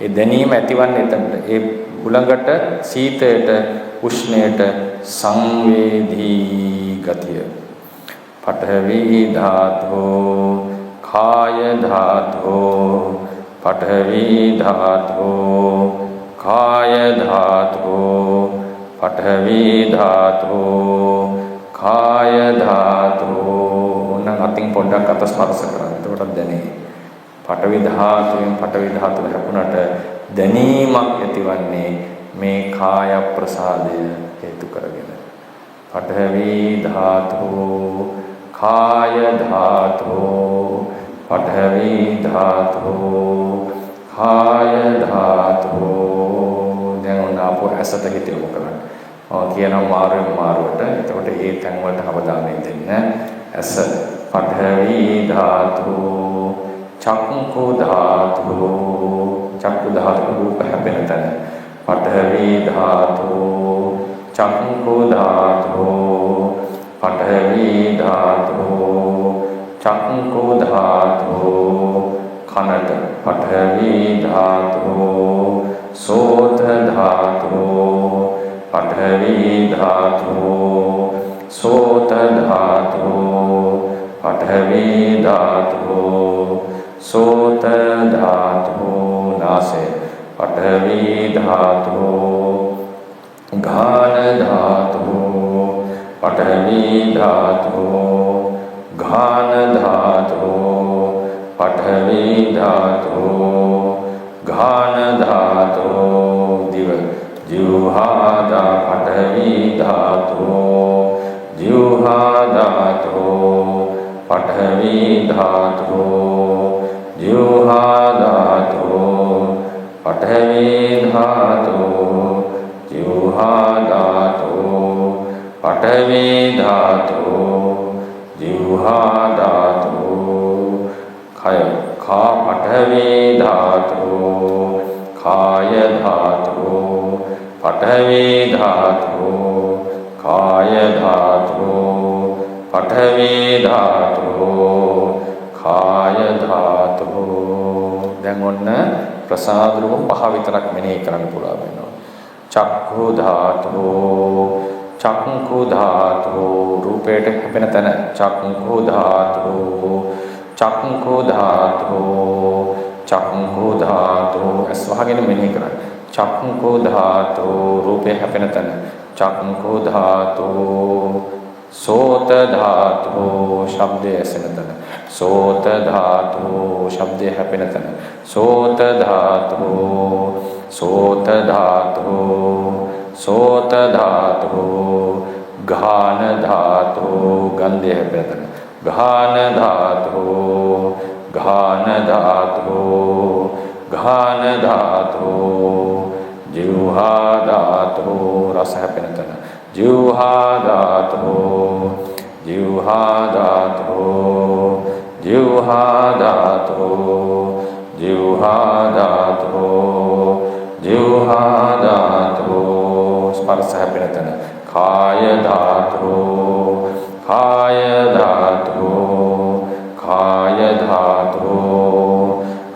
A: ඒ දැනීම ඇතිවන්නේ එතනට. ඒ උලඟට සීතයට උෂ්ණයට සංවේදී ගතිය. පඨවි ධාතෝ, කාය ධාතෝ, පඨවි ධාතෝ, කාය ධාතෝ, පඨවි ධාතෝ, කාය ධාතෝ. නම් අතින් පොඩ්ඩක් අත ස්පර්ශ කරන්න. එතකොට දැනේ. පඨවි ධාතුවෙන් පඨවි ධාතුව හැපුණට දැනීමක් ඇතිවන්නේ මේ කාය ප්‍රසාදය හේතු කරගෙන. පඨවි ධාතෝ, කාය ධාතෝ, පඨවි ධාතෝ, කාය ධාතෝ. දැන් ඔන්න අපෝ ඇසට හිතෙමු කරන්න. කියනවා මාරුවට. එතකොට ඒ තැන් වලට අවධානය දෙන්න. ඇස පඨවි ධාතෝ, චක්ඛු ධාතෝ, චක්ඛු ධාතෝ රූප හැපෙන තැන. පඨවි ධාතෝ, චක්ඛු ධාතෝ, පඨවි ධාතෝ, චක්ඛු ධාතෝ. කනට පඨවි ධාතෝ, සෝත ධාතෝ, පඨවි ධාතෝ, සෝත ධාතෝ, පඨවි ධාතෝ, සෝත ධාතෝ. නාසය පඨවි ධාතෝ, घान धातु, पठवी धातु, घान धातु, पठवी धातु, घान धातु. दिव जिह्वादा पठवी धातु, जिह्वा धातु, पठवी धातु, जिह्वा धातु, पठवी धातु, जिह्वा धातु, पठवी धातु, जिह्वा धातु. खय खा पठवी धातु, खाय धातु, पठवी धातु, खाय धातु, पठवी धातु, खाय धातु. දැන් ඔන්න ප්‍රසාද රූප පහ විතරක් මෙනෙහි කරන්න පුළුවන් වෙනවා. චක්ඛු ධාතු, චක්ඛු ධාතු රූපයට හැපෙන තැන චක්ඛු ධාතු, චක්ඛු ධාතු, චක්ඛු ධාතු. ඇස් වහගෙන මෙනෙහි කරන්න. චක්ඛු ධාතු රූපේ හැපෙන තැන චක්ඛු ධාතු. සෝත ධාතු ශබ්දය ඇසෙන තැන සෝත ධාතු ශබ්දය හැපෙන තැන සෝත ධාතු, සෝත ධාතු, සෝත ධාතු. ඝාන ධාතු ගන්ධය හැපෙන තැන ඝාන ධාතු, ඝාන ධාතු, ඝාන ධාතු. जिह्वा धातु रस හැපෙන තැන जिह्वा धातु, जिह्वा धातु, जिह्वा धातु, जिह्वा धातु, जिह्वा धातु. स्पर्श හැපෙන තැන කාය ධාතු, කාය ධාතු, කාය ධාතු,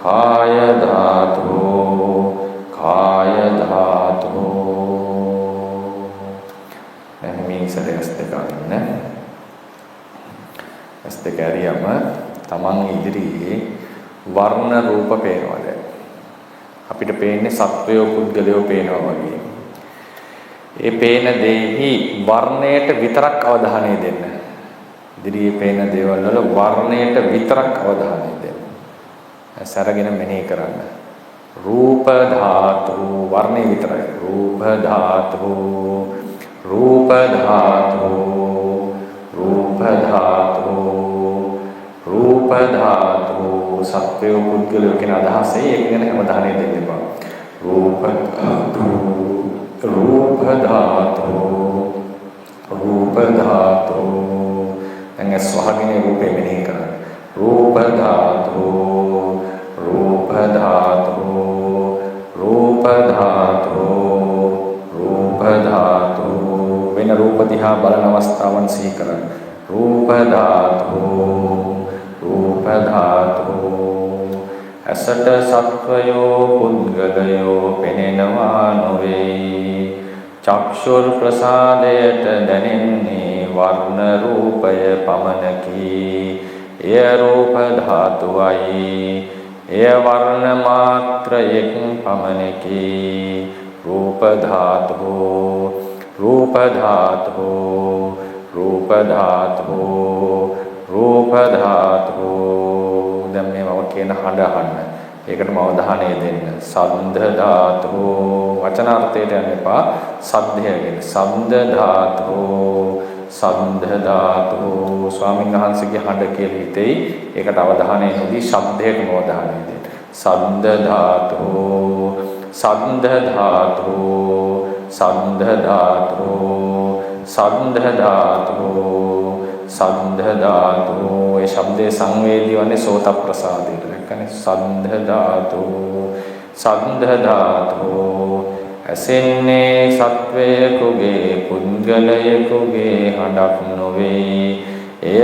A: කාය ධාතු, කාය ධාතු. මේ සැරේ දෙකකින් ඇස් දෙක ඇරියම තමන් ඉදිරියේ වර්ණ රූප පේනවා. දැන් අපිට පේන්නේ සත්වයෝ පුද්ගලයෝ පේනවා වගේ. ඒ පේන දෙෙහි වර්ණයට විතරක් අවධානය දෙන්න. ඉදිරියේ පේන දේවල් වල වර්ණයට විතරක් අවධානය දෙන්න. සරගෙන මෙනෙහි කරන්න. රූප ධාතු වර්ණේ විතරයි. රූප ධාතු රූප ධාතු රූප ධාතු රූප ධාතු සත්‍යෝ පුද්ගලයෝ කියන අදහසේ ඒක ගැන අවධානය දෙන්න එපා. රූප ධාතු රූප ධාතු රූප ධාතු දැන් ස්වහගිනේ රූපේ මෙනෙහි කරන්න. රූප ධාතු රූප ධාතු රූප ධාතු රූප ධාතු වෙන රූප දිහා බලන අවස්ථාවන් සිහි කරන්න. රූප ධාතු රූප ධාතු අසට සත්වයෝ පුද්ගලයෝ පෙනෙනවා නොවේ. චක්ෂුර් ප්‍රසාදයට දැනෙන්නේ වර්ණ රූපය පමණකි. එය රූප ධාතුවයි. එය වර්ණ මාත්‍රයෙන් පමණකි. රූප ධාතු රූප ධාතු රූප ධාතු රූප ධාතු දැන් මේව කියන හඬ අහන්න. ඒකටම අවධානය දෙන්න. සද්ද ධාතු වචනාර්ථයට යන්න එපා. සද්දයෙන් සද්ද ධාතු සද්ද ධාතු ස්වාමීන් වහන්සේගේ හඬ කියලා හිතෙයි. ඒකට අවධානය යොදී ශබ්දයටම අවධානය දෙන්න. සද්ද ධාතු සද්ද ධාතු සද්ද ධාතු සද්ද ධාතු සද්ද ධාතු ඒ ශබ්දයේ සංවේදී වන්නේ සෝත ප්‍රසාදයට. එක්කනේ සද්ද ධාතු සද්ද ධාතු ඇසෙන්නේ සත්වයකුගේ පුද්ගලයෙකුගේ හඬක් නොවේ. එය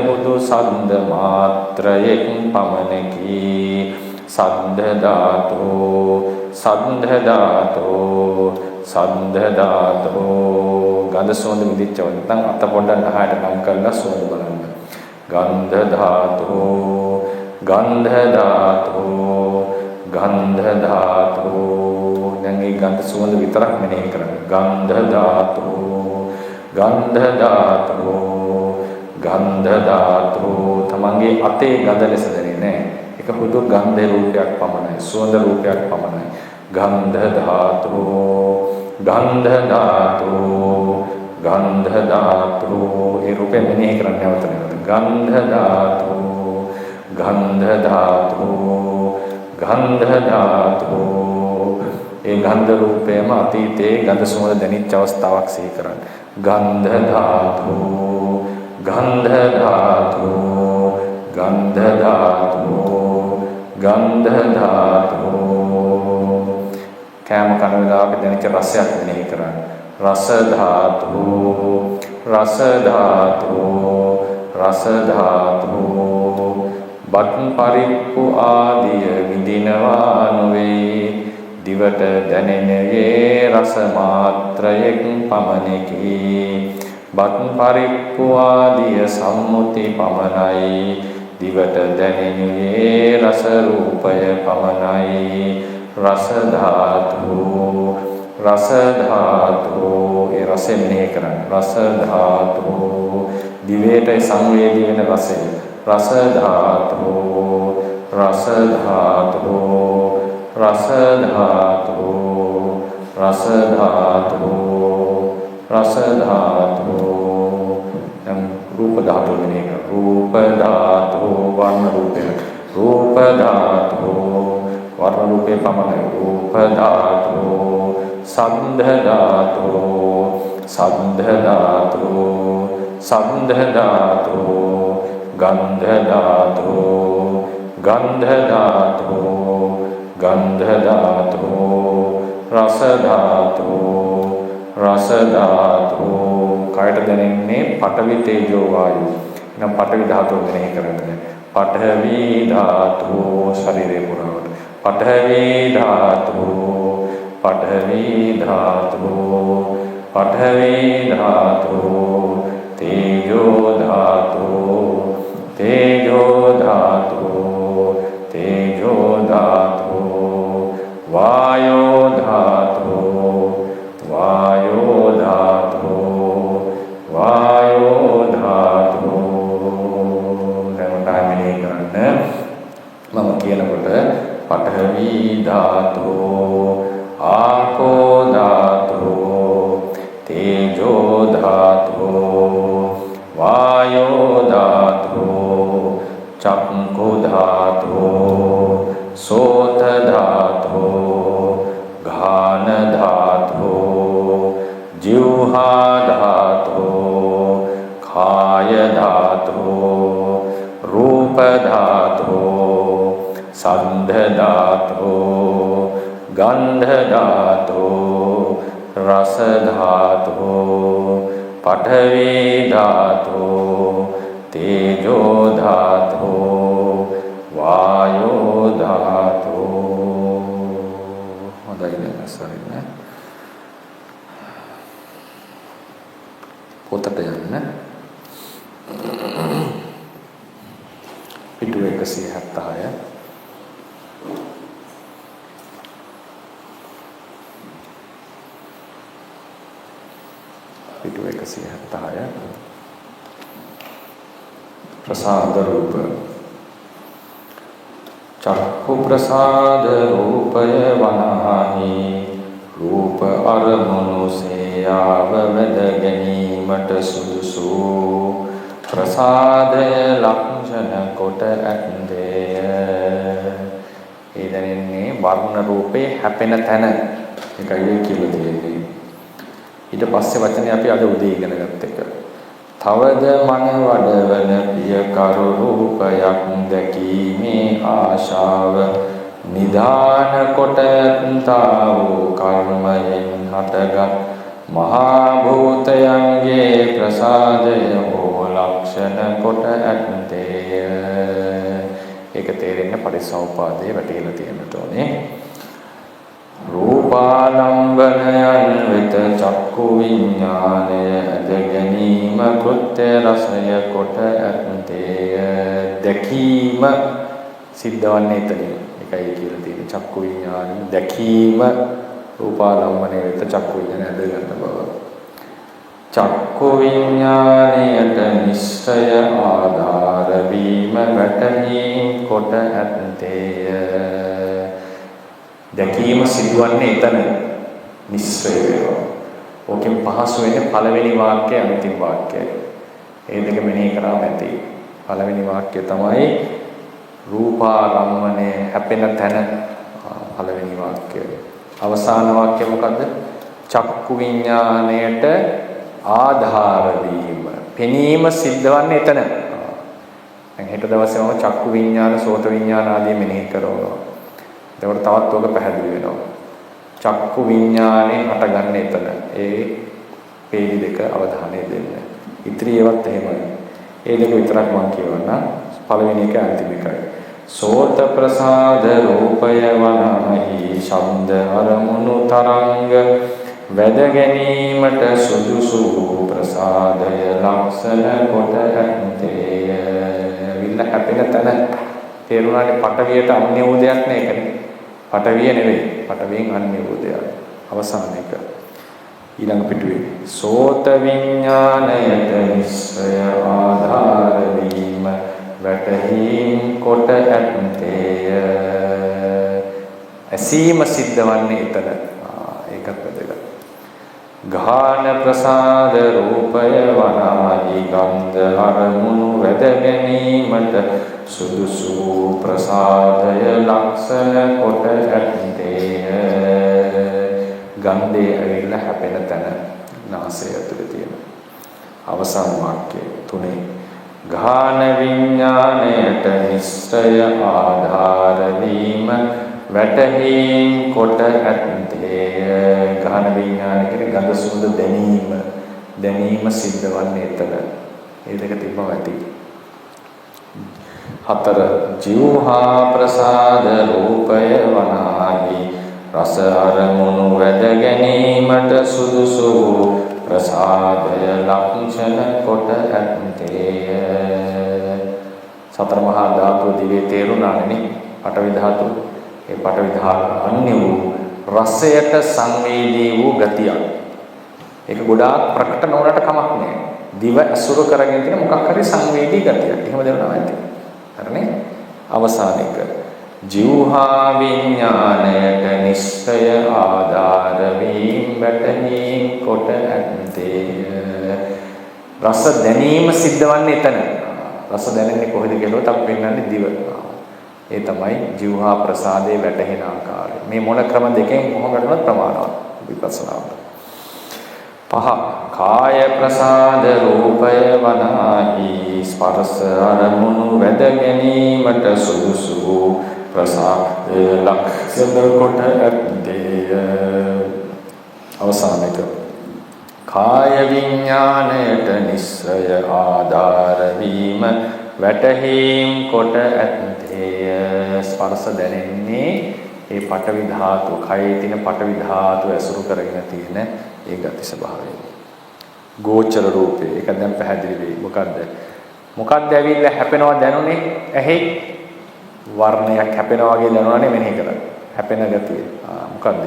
A: හුදු සද්ද මාත්‍රයෙන් පමණකි. සද්ද ධාතු සද්ද ධාතු සද්ද ධාතු ගන්ධ සුවඳ මිදිච්චව නැත්නම් අත පොඩ්ඩක් නහයට නම් කරලා සුවඳ බලන්න. ගන්ධ ධාතු ගන්ධ ධාතු ගන්ධ ධාතු දැන් මේ ගන්ධ සුවඳ විතරක් මෙනෙහි කරන්න. ගන්ධ ධාතු ගන්ධ ධාතු ගන්ධ ධාතු තමන්ගේ අතේ ගඳ ලෙස දැනෙන්නේ නැහැ. ඒක හුදු ගන්ධ රූපයක් පමණයි. සුවඳ රූපයක් පමණයි. ගන්ධ ධාතු ගන්ධ ධාතු ගන්ධ ධාතු ඒ රූපේ මෙනෙහි කරන්න නැවත නැවත. ගන්ධ ධාතු ගන්ධ ධාතු ගන්ධ ධාතු ඒ ගන්ධ රූපේම අතීතයේ ගන්ධ සුවඳ දැනෙච්ච අවස්ථාවක් සිහි කරන්න. ගන්ධ ධාතු ගන්ධ ධාතු ගන්ධ ධාතු ගන්ධ ධාතු කෑම කන වෙලාවක දැනෙච්ච රසයක් මෙනෙහි කරන්න. රස ධාතු රස ධාතු රස ධාතු බත් පරිප්පු ආදිය විඳිනවා නොවේ. දිවට දැනෙනයේ රස මාත්‍රයෙන් පමණකි. බත් පරිප්පු ආදිය සම්මුති පමණයි. දිවට දැනෙනයේ රස රූපය පමණයි. රස ධාතු රස ධාතු ඒ රසෙ මෙනෙහි කරන්න. රස ධාතු දිවේට සංවේදී වෙන රසය. රස ධාතු රස ධාතු රස ධාතු රස ධාතු රස ධාතු දැන් රූප ධාතු මෙනෙහි කරන්න. රූප ධාතු වර්ණ රූපය. රූප ධාතු වර්ණ රූපේ පමණයි. රූප ධාතු සද්ද ධාතු සද්ද ධාතු සද්ද ධාතු ගන්ධ ධාතු ගන්ධ ධාතු ගන්ධ ධාතු රස ධාතු රස ධාතු කායට දැනෙන්නේ පඨවි තේජෝ වායු. නම් පඨවි ධාතුව මෙනෙහි කරන්නේ. පඨවි ධාතු ශරීරේ පුරාවට. පඨවි ධාතු පඨවි ධාතු පඨවි ධාතු තේජෝ ධාතු තේජෝ ධාතු තේජෝ ධාතු වායෝ ධාතු පඨවි ධාතෝ ආපෝ ධාතෝ තේජෝ ධාතෝ වායෝ ධාතෝ චක්ඛු ධාතෝ සෝත ධාතෝ घान धातु जिह्वा धातु खाय धातु रूप धातु संध धातु गंध धातु रस धातु पठवी धातु तेजो धातु वायो धातु සරිනේ පොතට යන්න පිටුව 176 පිටුව 176 ප්‍රසාද රූප චක්ඛු ප්‍රසාද රූපය වනාහි රූප අරමුණු සේයාව වැද ගැනීමට සුදුසු ප්‍රසාදය ලක්ෂණ කොට ඇත්තේ ඒ දැනෙන්නේ වර්ණ රූපේ හැපෙන තැන එකයි කියලා තියෙන්නේ ඊට පස්සේ වචනේ අපි අද උදේ ඉගෙන ගත්ත එක තවද මන වඩවන පිය කරු රූපයක් දැකීමේ ආශාව නිදාන කොට තා වූ කර්මයෙන් හටගත් මහා භූතයන්ගේ ප්‍රසාදය හෝ ලක්ෂණ කොට ඇත්තේ ඒක තේරෙන්න පරිසෝපාදේ වැටීලා තියෙන්නට ඕනේ රූපාලම්බනයන් වෙත චක්කු විඥානය ඇද ගැනීම කෘත්‍ය රසය කොට ඇත්තේ දැකීම සිද්ධවන්නේ එතනින් එකයි කියලා තියෙන චක්කු විඥානය දැකීම රූපාලම්බනය වෙත චක්කු විඥානය ඇද ගන්න බව චක්කු විඥානයට නිශ්චය ආධාර වීම වැටහීම් කොට ඇත්තේ දැකීම සිදුවන්නේ එතන නිශ්චය වේවා. ඕකෙන් පහසු වෙන්නේ පළවෙනි වාක්‍යය අන්තිම වාක්‍යය. ඒ දෙක මෙනෙහි කරාම ඇති. පළවෙනි වාක්‍යය තමයි රූපාරම්මණය හැපෙන තැන පළවෙනි වාක්‍යය. අවසාන වාක්‍යය මොකද්ද? චක්කු විඥාණයට ආධාර වීම. පෙනීම සිද්ධවන්නේ එතන. දැන් හෙට දවසේ මම චක්කු විඥාන, සෝත විඥාන ආදී මෙනෙහි කරනවා. ඒකට තවත් ඔක පැහැදිලි වෙනවා. චක්කු විඥානේ හටගන්නේ එතන. ඒ පේජ් දෙක අවධානය දෙන්න. ඉතිරි ඒවත් එහෙමයි. ඒ දෙක විතරක් මම කියවන්නම්. පළවෙනි එක අන්තිම එකයි. සෝත ප්‍රසාද රූපය වනාහි ශබ්ද අරමුණු තරංග වැද ගැනීමට සුදුසු ප්‍රසාදය ලක්ෂණ කොට ඇත්තේ විල හැපෙන තැන තේරුණානේ පටවියට අන්‍ය වූ දෙයක් නේ ඒකනේ. පටවිය නෙවෙයි. පටවියෙන් අන්‍ය වූ දෙයක්. අවසාන එක. ඊළඟ පිටුවේ සෝත විඥානයට නිස්සය ආධාර වීම වැටහීම් කොට ඇත්තේ ඇසීම සිද්ධවන්නේ එතන. ඒකත් වැදගත්. ගාන ප්‍රසාද රූපය වනාහි ගන්ධ අරමුණු වැද ගැනීමට සුදුසු ප්‍රසාදය ලක්ෂණ කොට ඇත්තේ ගන්ධයේ ඇවිල්ලා හැපෙන තැන නාසය ඇතුලේ තියෙන අවසාන වාක්‍යය තුනේ ගාන විඥාණයට නිස්සය ආධාර වීම වැටහීම් කොට ඇත්තේ ගාන විඥාණය කියන්නේ ගඳ සුවඳ දැනීම සිද්ධවන්නේ එතන. ඒ දෙක තිබ්බම ඇති. 4 ජීවහා ප්‍රසාද රූපය වනාහි රස අරමුණු වැද ගැනීමට සුදුසු ප්‍රසාදය ලක්ෂණ කොට ඇත්තේ සතර මහා ධාතු දිවේ තේරුණානේ පඨවි ධාතු. ඒ පඨවි ධාතු අන්‍ය වූ රසයට සංවේදී වූ ගතියක්. ඒක ගොඩාක් ප්‍රකට නොවනට කමක් නෑ. දිව අසුර කරගෙන තියෙන මොකක් හරි සංවේදී ගතියක්. එහෙම දෙනවා ඇති. හරිනේ? අවසාන එක ජීවහා විඥාණයට නිස්සය ආධාර වීම වැටහීම් කොට ඇත්තේය. රස දැනීම සිද්ධවන්නේ එතන. රස දැනෙන්නේ කොහෙද කියලා අපි පෙන්වන්නේ දිව. ඒ තමයි ජීවහා ප්‍රසාදේ වැටහෙන ආකාරය. මේ මොන ක්‍රම දෙකෙන් කොහොමදවත් ප්‍රමාණවත් විපස්සනාවට. පහ කාය ප්‍රසාද රූපය වනාහි ස්පර්ශ අරමුණු වැද ගැනීමට සුදුසු ප්‍රසාද ලක්ෂණ කොට ඇත්තේය. අවසාන එක කාය විඥාණයට නිස්සය ආධාර වීම වැටහීම් කොට ඇත්තේය. ස්පර්ශ දැනෙන්නේ ඒ පඨවි ධාතු, කයේ තියෙන පඨවි ධාතු ඇසුරු කරගෙන තියෙන ඒ ගති ස්වභාවය. ගෝචර රූපේ ඒක දැන් පැහැදිලි වෙයි. මොකද්ද ඇවිල්ලා හැපෙනවා දැනුනේ? ඇහි වර්ණයක් හැපෙනවා වගේ දැනුණානේ මෙනෙහි කරන්නේ. හැපෙන ගතිය. මොකද්ද?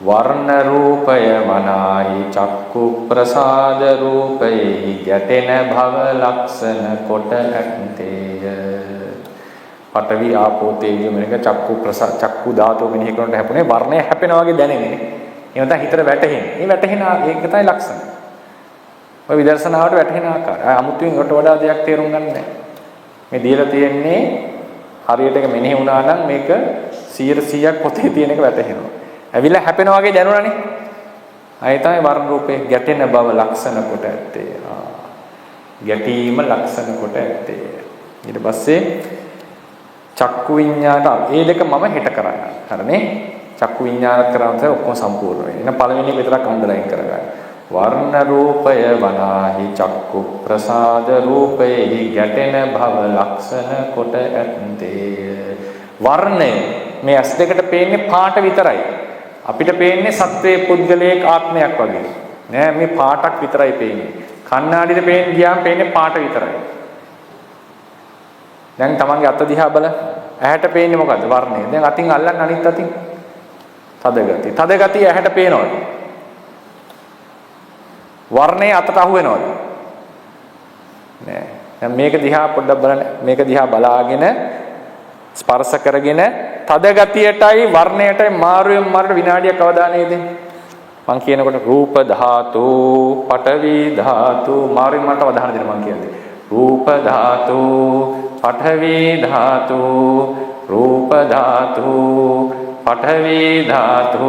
A: වර්ණ රූපය මනාහි චක්කු ප්‍රසාද රූපේ ගැටෙන භව ලක්ෂණ කොට ඇත්තේය. පඨවි ආපෝ තේජෝ මෙනක චක්කු ධාතු මෙනෙහි කරනට හැපුණේ වර්ණය හැපෙනවා වගේ දැනෙන්නේ. එහෙම නැත්නම් හිතට වැටහෙන්නේ. මේ වැටහෙන ඒක තමයි ලක්ෂණ. ඔය විදර්ශනාවට වැටහෙන ආකාරය. අමුතුවෙන් කොට වඩා දෙයක් තේරුම් ගන්න නැහැ. මේ දීලා තියෙන්නේ හරියට එක මෙනෙහි වුණා නම් මේක 100%ක් පොතේ තියෙන එක වැටහෙනවා. ඇවිල්ලා හැපෙනවා වගේ දැනුණානේ. අය තමයි වර්ණ රූපේ ගැටෙන බව ලක්ෂණ කොට ඇත්තේ. ගැටීම ලක්ෂණ කොට ඇත්තේ. ඊට පස්සේ චක්කු විඤ්ඤාණයට ඒ දෙක මම හෙට කරන්න. හරිනේ? චක්කු විඤ්ඤාණ කරාම තමයි ඔක්කොම සම්පූර්ණ වෙන්නේ. එහෙනම් පළවෙනි එක විතරක් අන්ඩර්ලයින් කරගන්න. වර්ණ රූපය වනාහි චක්කු ප්‍රසාද රූපේහි ගැටෙන භව ලක්ෂණ කොට ඇත්තේ. වර්ණය මේ ඇස් දෙකට පේන්නේ පාට විතරයි. අපිට පේන්නේ සත්වයේ පුද්ගලයක ආත්මයක් වගේ. නෑ මේ පාටක් විතරයි පේන්නේ. කණ්ණාඩියට පේන්න ගියාම පේන්නේ පාට විතරයි. දැන් තමන්ගේ අත දිහා බල ඇහැට පේන්නේ මොකද්ද? වර්ණය. දැන් අතින් අල්ලන්න අනිත් අතින් තද ගතිය. තද ගතිය ඇහැට පේනවද? වර්ණය අතට අහු වෙනවද? නෑ. දැන් මේක දිහා පොඩ්ඩක් බලන්න. මේක දිහා බලාගෙන ස්පර්ශ කරගෙන තද ගතියටයි වර්ණයටයි මාරුවෙන් මාරුවට විනාඩියක් අවධානය දෙන්න. මං කියනකොට රූප ධාතු, පඨවි ධාතු මාරුවෙන් මාරුවට අවධානය දෙන්න මං කියන්නේ. රූප ධාතු, පඨවි ධාතු, රූප ධාතු, පඨවි ධාතු.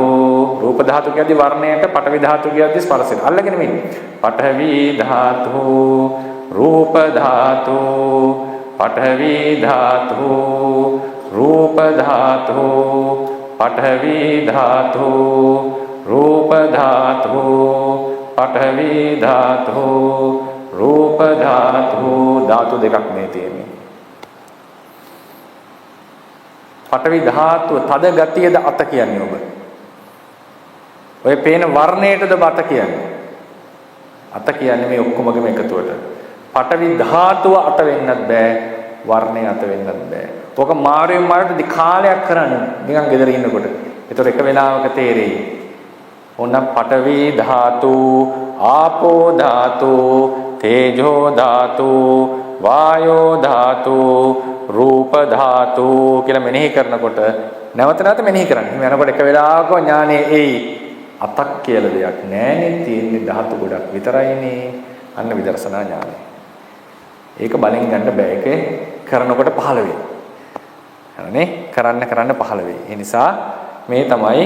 A: රූප ධාතු කියද්දි වර්ණයට, පඨවි ධාතු කියද්දි ස්පර්ශයට. අල්ලගෙන මෙන්න. පඨවි ධාතු, රූප ධාතු, පඨවි ධාතු, රූප ධාතු, පඨවි ධාතු, රූප ධාතු, පඨවි ධාතු, රූප ධාතු. ධාතු දෙකක් මේ තියෙන්නේ. පඨවි ධාතුව තද ගතියද අත කියන්නේ ඔබ. ඔය පේන වර්ණයටද අත කියන්නේ. අත කියන්නේ මේ ඔක්කොමගේම එකතුවට. පඨවි ධාතුව අත වෙන්නත් බෑ, වර්ණය අත වෙන්නත් බෑ. ඔක මාරුවෙන් මාරුවට කාලයක් කරන්න නිකන් ගෙදර ඉන්නකොට. ඒතර එක වෙලාවක තේරෙයි. ඕන පඨවි ධාතු, ආපෝ ධාතු, තේජෝ ධාතු, වායෝ ධාතු, රූප ධාතු කියලා මෙනෙහි කරනකොට නැවත නැවත මෙනෙහි කරන්න. එහෙනම් යනකොට එක වෙලාවක ඥානෙ එයි. අතක් කියලා දෙයක් නැහැනේ, තියෙන්නේ ධාතු ගොඩක් විතරයිනේ. අන්න විදර්ශනා ඥානය. ඒක බලෙන් ගන්න බෑ. ඒක කරනකොට පහළ වෙයි. හරිනේ? කරන්න පහළ වෙයි. ඒ නිසා මේ තමයි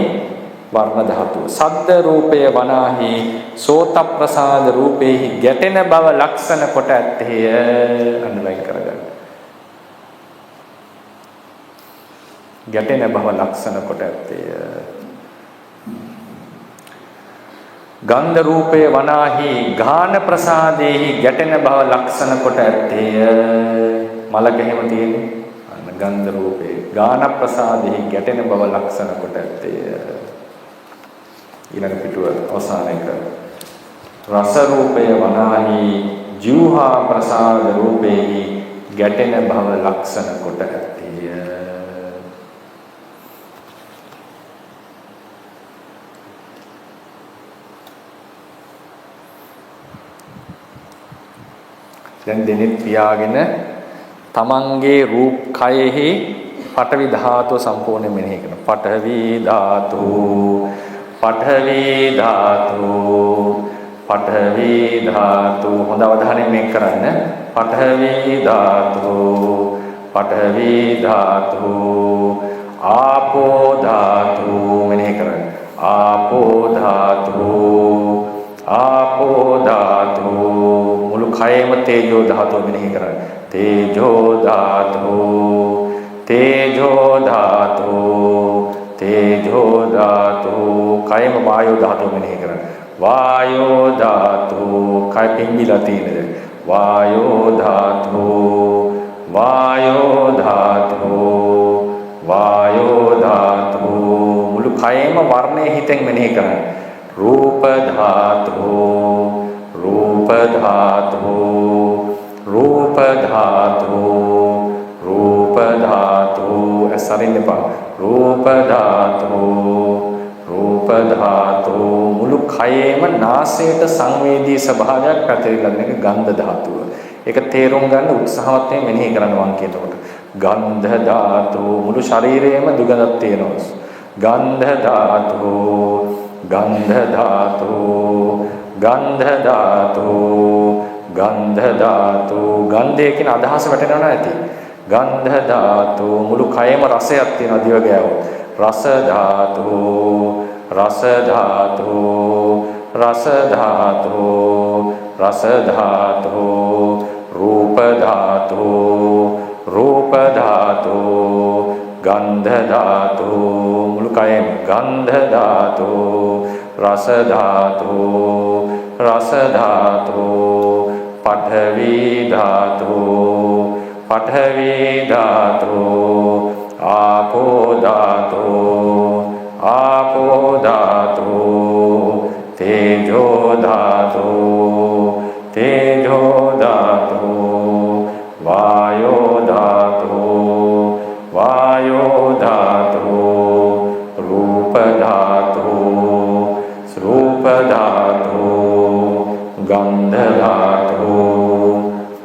A: වර්ණ ධාතුව. සද්ද රූපය වනාහි සෝත ප්‍රසාද රූපේහි ගැටෙන බව ලක්ෂණ කොට ඇත්තේය. අනුලයින් කරගන්න. ගැටෙන බව ලක්ෂණ කොට ඇත්තේය. ගන්ධ රූපේ වනාහි ගාන ප්‍රසාදේහි ගැටෙන බව ලක්ෂණ කොට ඇත්තේය. මලක එහෙම තියෙන්නේ. අන්න ගන්ධ රූපේ ගාන ප්‍රසාදේහි ගැටෙන බව ලක්ෂණ කොට ඇත්තේය. ඊළඟ පිටුව අවසාන එක. රස රූපය වනාහි ජීවහා ප්‍රසාද රූපේහි ගැටෙන බව ලක්ෂණ කොට ඇත්තේය. දැන් දෙනෙත් පියාගෙන තමන්ගේ රූප කයෙහි පඨවි ධාතුව සම්පූර්ණයෙන් මෙනෙහි කරනවා. පඨවි ධාතු, පඨවි ධාතු, පඨවි ධාතු. හොඳ අවධානයෙන් මේක කරන්න. පඨවි ධාතු, පඨවි ධාතු, ආපෝ ධාතු මෙනෙහි කරන්න. ආපෝ ධාතු, ආපෝ ධාතු. මුළු කයම තේජෝ ධාතුව මෙනෙහි කරන්න. තේජෝ ධාතු, තේජෝ ධාතු, තේජෝ ධාතු. කයම වායෝ ධාතුව මෙනෙහි කරන්න. වායෝ ධාතු. කය පිම්බිලා තියෙනද? වායෝ ධාතු, වායෝ ධාතු, වායෝ ධාතු. මුළු කයම වර්ණයේ හිතෙන් මෙනෙහි කරන්න. රූප ධාතු, රූප ධාතු, රූප ධාතු, රූප ධාතු. අසරින් එපා. රූප ධාතු, රූප ධාතු. මුළු කයේම නාසයට සංවේදී ස්වභාවයක් පැතිරෙලා තියෙන ගන්ධ ධාතුව. ඒක තේරුම් ගන්න උත්සාහවත් වෙමින් මෙනෙහි කරන්න වංකේ එතකොට. ගන්ධ ධාතු. මුළු ශරීරයේම දුගඳක් තියෙනවා. ගන්ධ ධාතු, ගන්ධ ධාතු, ගන්ධ ධාතු, ගන්ධ ධාතු. ගන්ධය කියන අදහස වැටෙනව නැති. ගන්ධ ධාතු. මුළු කයම රසයක් තියෙනවා දිව ගෑවොත්. රස ධාතු, රස ධාතු, රස ධාතු, රස ධාතු. රූප ධාතු, රූප ධාතු, ගන්ධ ධාතු. මුළු කයම ගන්ධ ධාතු, රස ධාතු, රස ධාතු. පඨවි ධාතු, පඨවි ධාතු, ආපෝ ධාතු, ආපෝ ධාතු. තේජෝ ධාතු, තේජෝ ධාතු. වායෝ ධාතු, වායෝ ධාතු. රූප ධාතු, රූප ධාතු. ගන්ධ ධාතු,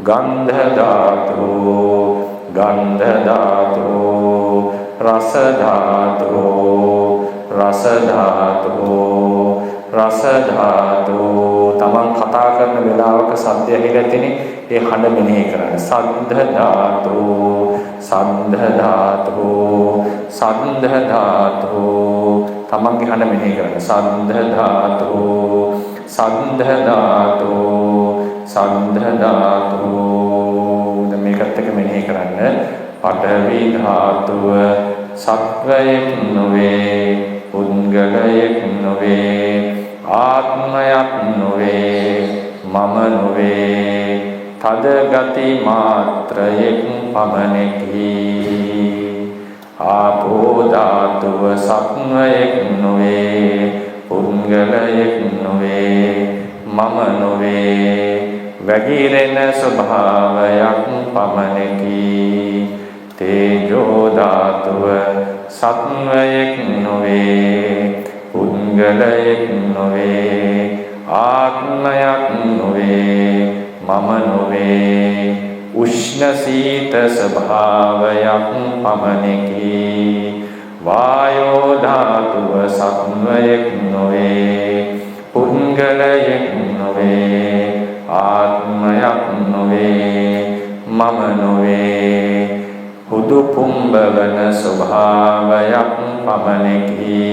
A: ගන්ධ ධාතු, ගන්ධ ධාතු. රස ධාතු, රස ධාතු, රස ධාතු. තමන් කතා කරන වෙලාවක සද්දය ඇහිලා තියෙන ඒ හඬ මෙනෙහි කරන්න. සද්ද ධාතු, සද්ද ධාතු, සද්ද ධාතු. තමන්ගේ හඬ මෙනෙහි කරන්න. සද්ද ධාතු, සද්ද ධාතු, සද්ද ධාතු. දැන් මේකත් එක්ක මෙනෙහි කරන්න. පඨවි ධාතුව සත්වයෙක් නොවේ, පුද්ගලයෙක් නොවේ, ආත්මයක් නොවේ, මම නොවේ. තද ගති මාත්‍රයෙක් පමණකි. ආපෝ ධාතුව සත්වයෙක් නොවේ, පුද්ගලයෙක් නොවේ, මම නොවේ. වැగిරෙන ස්වභාවයක් පමණකි. තේජෝ ධාතුව සත්වයෙක් නොවේ, පුද්ගලයෙක් නොවේ, ආත්මයක් නොවේ, මම නොවේ. උෂ්ණ සීත ස්වභාවයක් පමණකි. වායෝ ධාතුව සත්වයෙක් නොවේ, පුද්ගලයෙක් නොවේ, ආත්මයක් නොවේ, මම නොවේ. හුදු පුම්බවන ස්වභාවයක් පමණකි.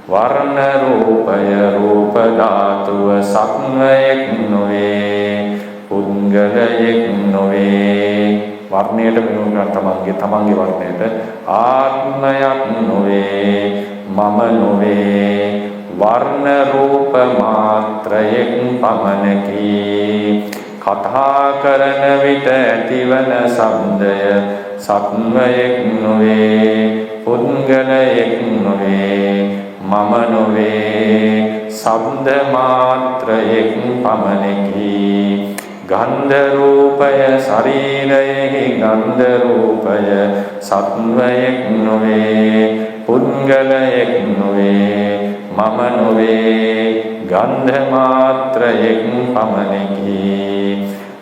A: වර්ණ රූපය රූප ධාතුව සත්වයෙක් නොවේ, පුද්ගලයෙක් නොවේ. වර්ණයට මෙනුන තමන්ගේ වර්ණයට. ආත්මයක් නොවේ, මම නොවේ. වර්ණ රූප මාත්‍රයෙක් පමණකි. කතා කරන විට ඇතිවන ශබ්දය සත්වයෙක් නොවේ, පුද්ගලයෙක් නොවේ, මම නොවේ. ශබ්ද මාත්‍රයෙක් පමණකි. ගන්ධ රූපය ශරීරයෙහි ගන්ධ රූපය සත්වයෙක් නොවේ, පුද්ගලයෙක් නොවේ, මම නොවේ. ගන්ධ මාත්‍රයෙක් පමණකි.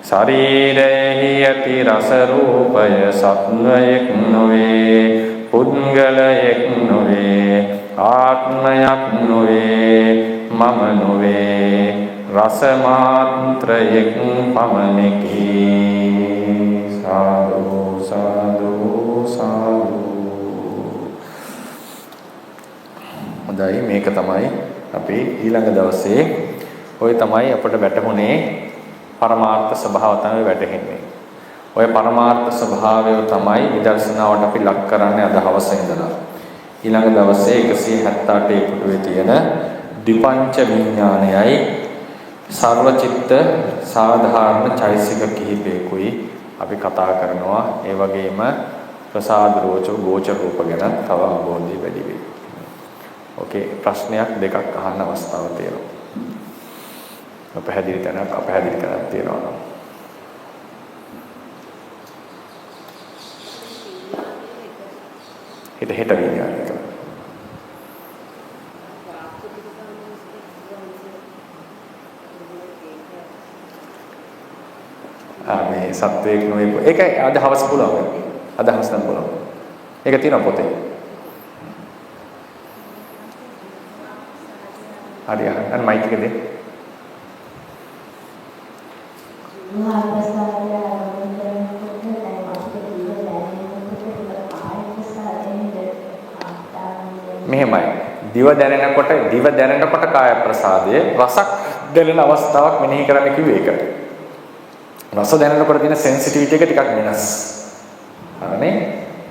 A: ශරීරයෙහි ඇති රස රූපය සත්වයෙක් නොවේ, පුද්ගලයෙක් නොවේ, ආත්මයක් නොවේ, මම නොවේ, රස මාත්‍රයෙක් පමණකි. සාදු සාදු සාදු. හොඳයි, මේක තමයි අපි ඊළඟ දවසේ ඔය තමයි අපට වැටහුනේ පරමාර්ථ ස්වභාව තමයි වැටහෙන්නේ. ඔය පරමාර්ථ ස්වභාවය තමයි විදර්ශනාවට අපි ලක් කරන්නේ අද හවස ඉඳලා. ඊළඟ දවසේ 178 පුටුවේ තියෙන ද්විපංච විඥානයයි සර්වචිත්ත සාධාරණ චෛසික කිහිපයකුයි අපි කතා කරනවා. ඒ වගේම ප්‍රසාද ගෝචර රූප ගැන තව අවබෝධය වැඩි වෙයි. ඕකේ, ප්‍රශ්නයක් දෙකක් අහන්න අවස්ථාවක් තියෙනවා. අපහැදිලි තැනක් අපහැදිලි තැනක් තියෙනවා. හිත විඥානය මේ සත්වයක් නෙවෙයි. ඒකයි අද හවස පුළුවන්. අද හවස නම් පුළුවන්. ඒක තියෙනවා පොතේ. හරි අර මයික් එක දෙන්න. මෙහෙමයි. දිව දැනෙනකොට කාය ප්‍රසාදයේ රසක් දැනෙන අවස්ථාවක් මෙනෙහි කරන්න කිව්වේ ඒක. රස දැනෙනකොට තියෙන සෙන්සිටිවිටි එක ටිකක් වෙනස්. හරිනේ?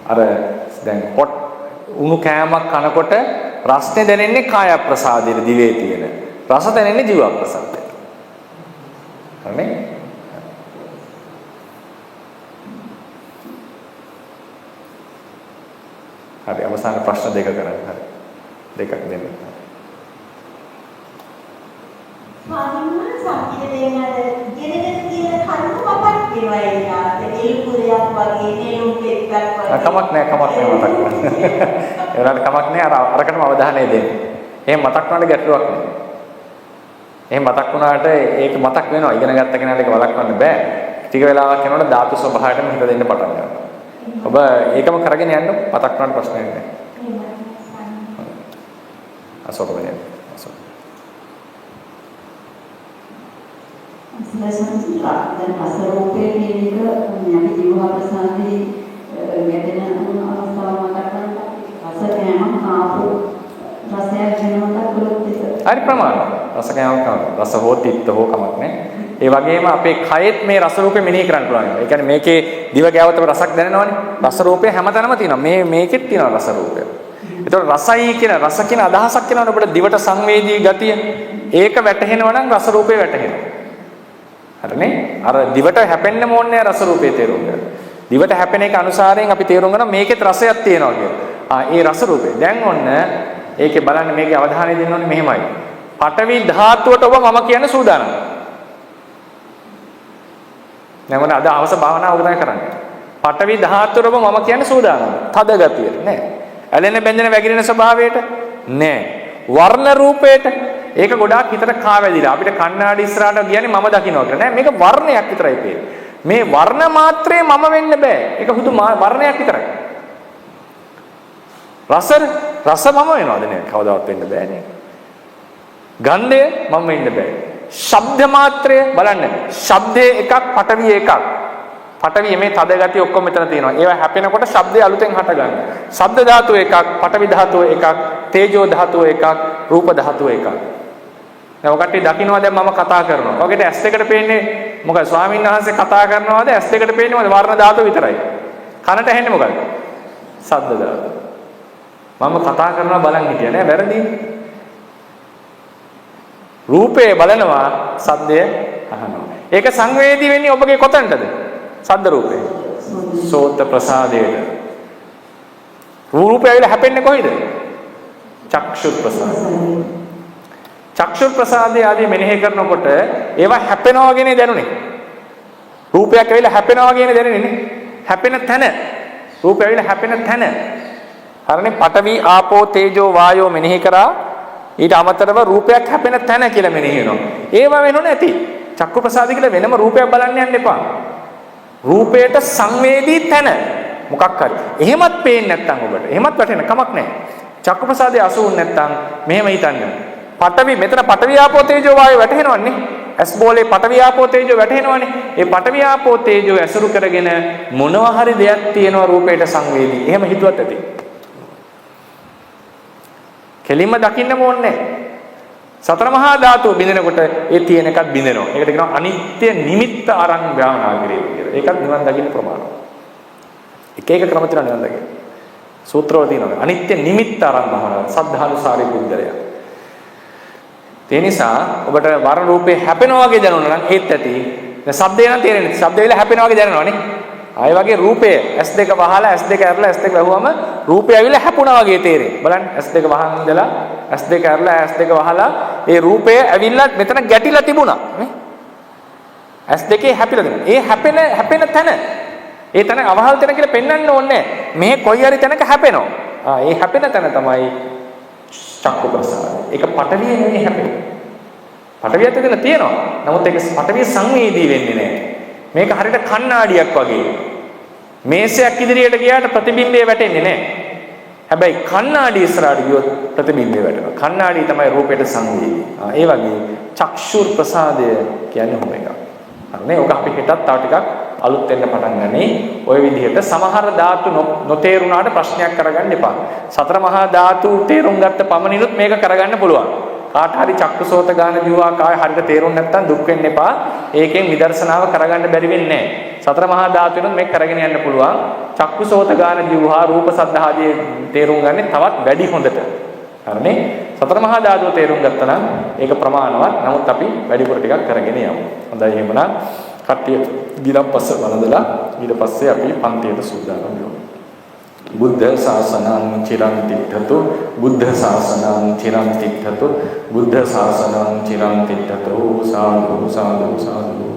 A: අර දැන් පොට් උණු කෑමක් කනකොට රසනේ දැනෙන්නේ කාය ප්‍රසාදයේ දිවේ තියෙන. රස දැනෙන්නේ ජීව ප්‍රසාදයේ. හරිනේ? හරි, අවසාන ප්‍රශ්න දෙක කරන්න. හරි. දෙකක් දෙන්න.
B: ස්වාමීන් වහන්සේ දෙන්නද ගෙදර තියෙන කරුණු අපත් දේවා එනවා. එල්පුරයක් වගේ නෙළුම් පෙත්තක් වගේ.
A: කමක් නැහැ මතක් කරගන්න. ඒවලට කමක් නැහැ අරකටම අවධානය දෙන්න. එහෙම මතක් වුණාට ගැටලුවක් නැහැ. එහෙම මතක් වුණාට ඒක මතක් වෙනවා. ඉගෙන ගත්ත කෙනාට ඒක වළක්වන්න බෑ. ටික වෙලාවක් යනකොට ධාතු ස්වභාවයටම හිත දෙන්න පටන් ගන්නවා. ඔබ ඒකම කරගෙන යන්න මතක් වුණාට ප්‍රශ්නයක් නැහැ. අසෝක වෙන්නේ. අසෝක.
C: දැන් අසරෝපේ කියන එක අපි ජීව ප්‍රසාදේ ගැටෙන අවස්ථාව මතක් කරගන්න. රසකෑම ආපු රසයක් වෙනවට පුළුත් එක.
A: හරි ප්‍රමාණවත්. රසකෑමක් කරනවා. රස හෝ තිත්ත හෝ කමක් නැහැ. ඒ වගේම අපේ කයෙත් මේ රස රූපේ මෙනෙහි කරන්න පුළුවන්. ඒ කියන්නේ මේකේ දිව ගැවතම රසක් දැනෙනවනේ. රස රූපේ හැමතැනම තියෙනවා. මේකෙත් තියෙනවා රස රූපය. ඒතකොට රසයි කියන රස කියන අදහසක් කියනවනේ අපිට දිවට සංවේදී ගතිය. ඒක වැටහෙනවා නම් රස රූපේ වැටහෙනවා. හරිනේ? අර දිවට හැපෙන්න ඕනේ රස රූපේ තේරුම් ගන්න. දිවට හැපෙන එක අනුසාරයෙන් අපි තේරුම් ගන්නවා මේකෙත් රසයක් තියෙනවා කියලා. ඒ රස රූපේ. දැන් ඔන්න ඒකේ බලන්න මේකේ අවධානය දෙන්න ඕනේ මෙහෙමයි. පඨවි ධාතුවට ඔබ මම කියන සූදානම්. නැවන අද අවශ්‍ය භාවනාව උගතයි කරන්නේ. පඨවි ධාතුවට ඔබ මම කියන සූදානම්. තද ගතිය නෑ. ඇලෙන බැඳෙන වැగిරෙන ස්වභාවයට නෑ. වර්ණ රූපයට ඒක ගොඩාක් හිතට කාවැදිලා. අපිට කණ්ණාඩි ඉස්සරහට කියන්නේ මම දකින්නවා කියලා නෑ. මේක වර්ණයක් විතරයි පේන්නේ. මේ වර්ණ මාත්‍රේ මම වෙන්න බෑ. ඒක හුදු වර්ණයක් විතරයි. රස මම වෙනවද නේ? කවදාවත් වෙන්න බෑනේ. ගන්ධය මම වෙන්න බෑ. ශබ්ද මාත්‍රය බලන්න. ශබ්දේ එකක්, පඨවි එකක්. පඨවි මේ තද ගතිය ඔක්කොම මෙතන තියෙනවා. ඒවා හැපෙනකොට ශබ්දය අලුතෙන් හට ගන්නවා. ශබ්ද ධාතුව එකක්, පඨවි ධාතුව එකක්, තේජෝ ධාතුව එකක්, රූප ධාතුව එකක්. දැන් ඔකට දකින්නවා දැන් මම කතා කරනවා. ඔකට ඇස් දෙකට පේන්නේ මොකද? ස්වාමීන් වහන්සේ කතා කරනවාද ඇස් දෙකට පේන්නේ මොකද? වර්ණ ධාතුව විතරයි. කනට ඇහෙන්නේ මොකද? ශබ්ද ධාතුව. මම කතා කරනවා බලන් හිටියා නෑ වැරදි. රූපේ බලනවා, ශබ්දය අහනවා. ඒක සංවේදී වෙන්නේ ඔබගේ කොතනටද? ශබ්ද රූපේ. සෝත ප්‍රසාදයට. රූපය ඇවිල්ලා හැපෙන්නේ කොහෙද? චක්ෂු ප්‍රසාදය. චක්ෂු ප්‍රසාදය ආදී මෙනෙහි කරනකොට ඒවා හැපෙනවා වගේනේ දැනුනේ. රූපයක් ඇවිල්ලා හැපෙනවා වගේනේ දැනෙන්නේ නේ. හැපෙන තැන. රූපය ඇවිල්ලා හැපෙන තැන. හරිනේ පඨවි ආපෝ තේජෝ වායෝ මෙනෙහි කරා ඊට අමතරව රූපයක් හැපෙන තැන කියලා මෙනෙහි වෙනවා. ඒව වෙනව නැති. චක්කු ප්‍රසාදය කියලා වෙනම රූපයක් බලන්න යන්න එපා. රූපයට සංවේදී තැන මොකක් හරි. එහෙමත් පේන්නේ නැත්නම් ඔබට. එහෙමත් වැටෙන කමක් නැහැ. චක්කු ප්‍රසාදය අසුුන්නේ නැත්නම් මෙහෙම හිතන්න. පඨවි මෙතන පඨවි ආපෝ තේජෝ වායෝ වැටෙනවන්නේ. ඇස් බෝලේ පඨවි ආපෝ තේජෝ වැටෙනවනේ. ඒ පඨවි ආපෝ තේජෝ ඇසුරු කරගෙන මොනවා හරි දෙයක් තියෙනවා රූපයට සංවේදී. එහෙම හිතුවත් ඇති. කෙලින්ම දකින්නම ඕනේ. සතර මහා ධාතු බිඳෙනකොට ඒ තියෙන එකත් බිඳෙනවා. ඒකට කියනවා අනිත්‍ය නිමිත්ත අරන් භාවනා කිරීම කියලා. ඒකත් නිවන් දකින්න ප්‍රමාණය. එක එක ක්‍රම තියෙනවා නිවන් දකින්න. සූත්‍රවල තියෙනවා. අනිත්‍ය නිමිත්ත අරන් භාවනා සද්ධානුසාරී පුද්ගලයා. ඒ නිසා ඔබට වර්ණ රූපේ හැපෙනවා වගේ දැනුණා නම් ඒත් ඇති. දැන් ශබ්දේ නම් තේරෙන්නේ. ශබ්ද වෙලා හැපෙනවා වගේ දැනනවනේ. ආයෙ වගේ රූපය S2 වහලා S2 ඇරලා S2 වැහුවම රූපය ඇවිල්ලා හැපුණා වගේ තේරෙයි. බලන්න S2 වහන් ඉඳලා S2 ඇරලා S2 වහලා ඒ රූපය ඇවිල්ලා මෙතන ගැටිලා තිබුණා. නේ? S2 හැපිලා තිබුණා. ඒ හැපෙන තැන. ඒ තැන අවහල් තැන කියලා පෙන්වන්න ඕනේ. මේ කොයි හරි තැනක හැපෙනවා. ඒ හැපෙන තැන තමයි චක්කු ප්‍රසාදය. ඒක පටවිය නෙමෙයි හැපෙන්නේ. පටවියත් එතන තියෙනවා. නමුත් ඒක පටවිය සංවේදී වෙන්නේ නැහැ. මේක හරියට කණ්ණාඩියක් වගේ. මේසයක් ඉදිරියට ගියාට ප්‍රතිබිම්බය වැටෙන්නේ නැහැ. හැබැයි කණ්ණාඩිය ඉස්සරහට ගියොත් ප්‍රතිබිම්බය වැටෙනවා. කණ්ණාඩිය තමයි රූපයට සංවේදී. ඒ වගේ චක්ෂුර් ප්‍රසාදය කියන්නේ ඔහොම එකක්. හරිනේ. ඔක අපි හෙටත් තව ටිකක් අලුත් වෙන්න පටන් ගන්නේ. ওই විදිහට සමහර ධාතු නොතේරුණාට ප්‍රශ්නයක් කරගන්න එපා. සතර මහා ධාතු තේරුම් ගත්ත පමණිනුත් මේක කරගන්න පුළුවන්. කාට හරි චක්කසෝත ගාන ජීවා කාය හරියට තේරුම් නැත්නම් දුක් වෙන්න එපා. ඒකෙන් විදර්ශනාව කරගන්න බැරි වෙන්නේ නැහැ. සතර මහා ධාතුවෙනුත් මේක කරගෙන යන්න පුළුවන්. චක්කසෝත ගාන ජීවා රූප සද්ධා ආදී තේරුම් ගන්නේ තවත් වැඩි හොඳට. හරිනේ. සතර මහා ධාතුව තේරුම් ගත්තා නම් ඒක ප්‍රමාණවත්. නමුත් අපි වැඩිපුර ටිකක් කරගෙන යමු. හොඳයි එහෙමනම් කට්ටිය ගිරප්පස්ස වළඳලා ඊට පස්සේ අපි පන්තියට සූදානම් වෙමු. බුද්ධ ශාසනං චිරං තිට්ඨතු බුද්ධ ශාසනං චිරං තිට්ඨතු බුද්ධ ශාසනං චිරං තිට්ඨතු සාදු සාදු සාදු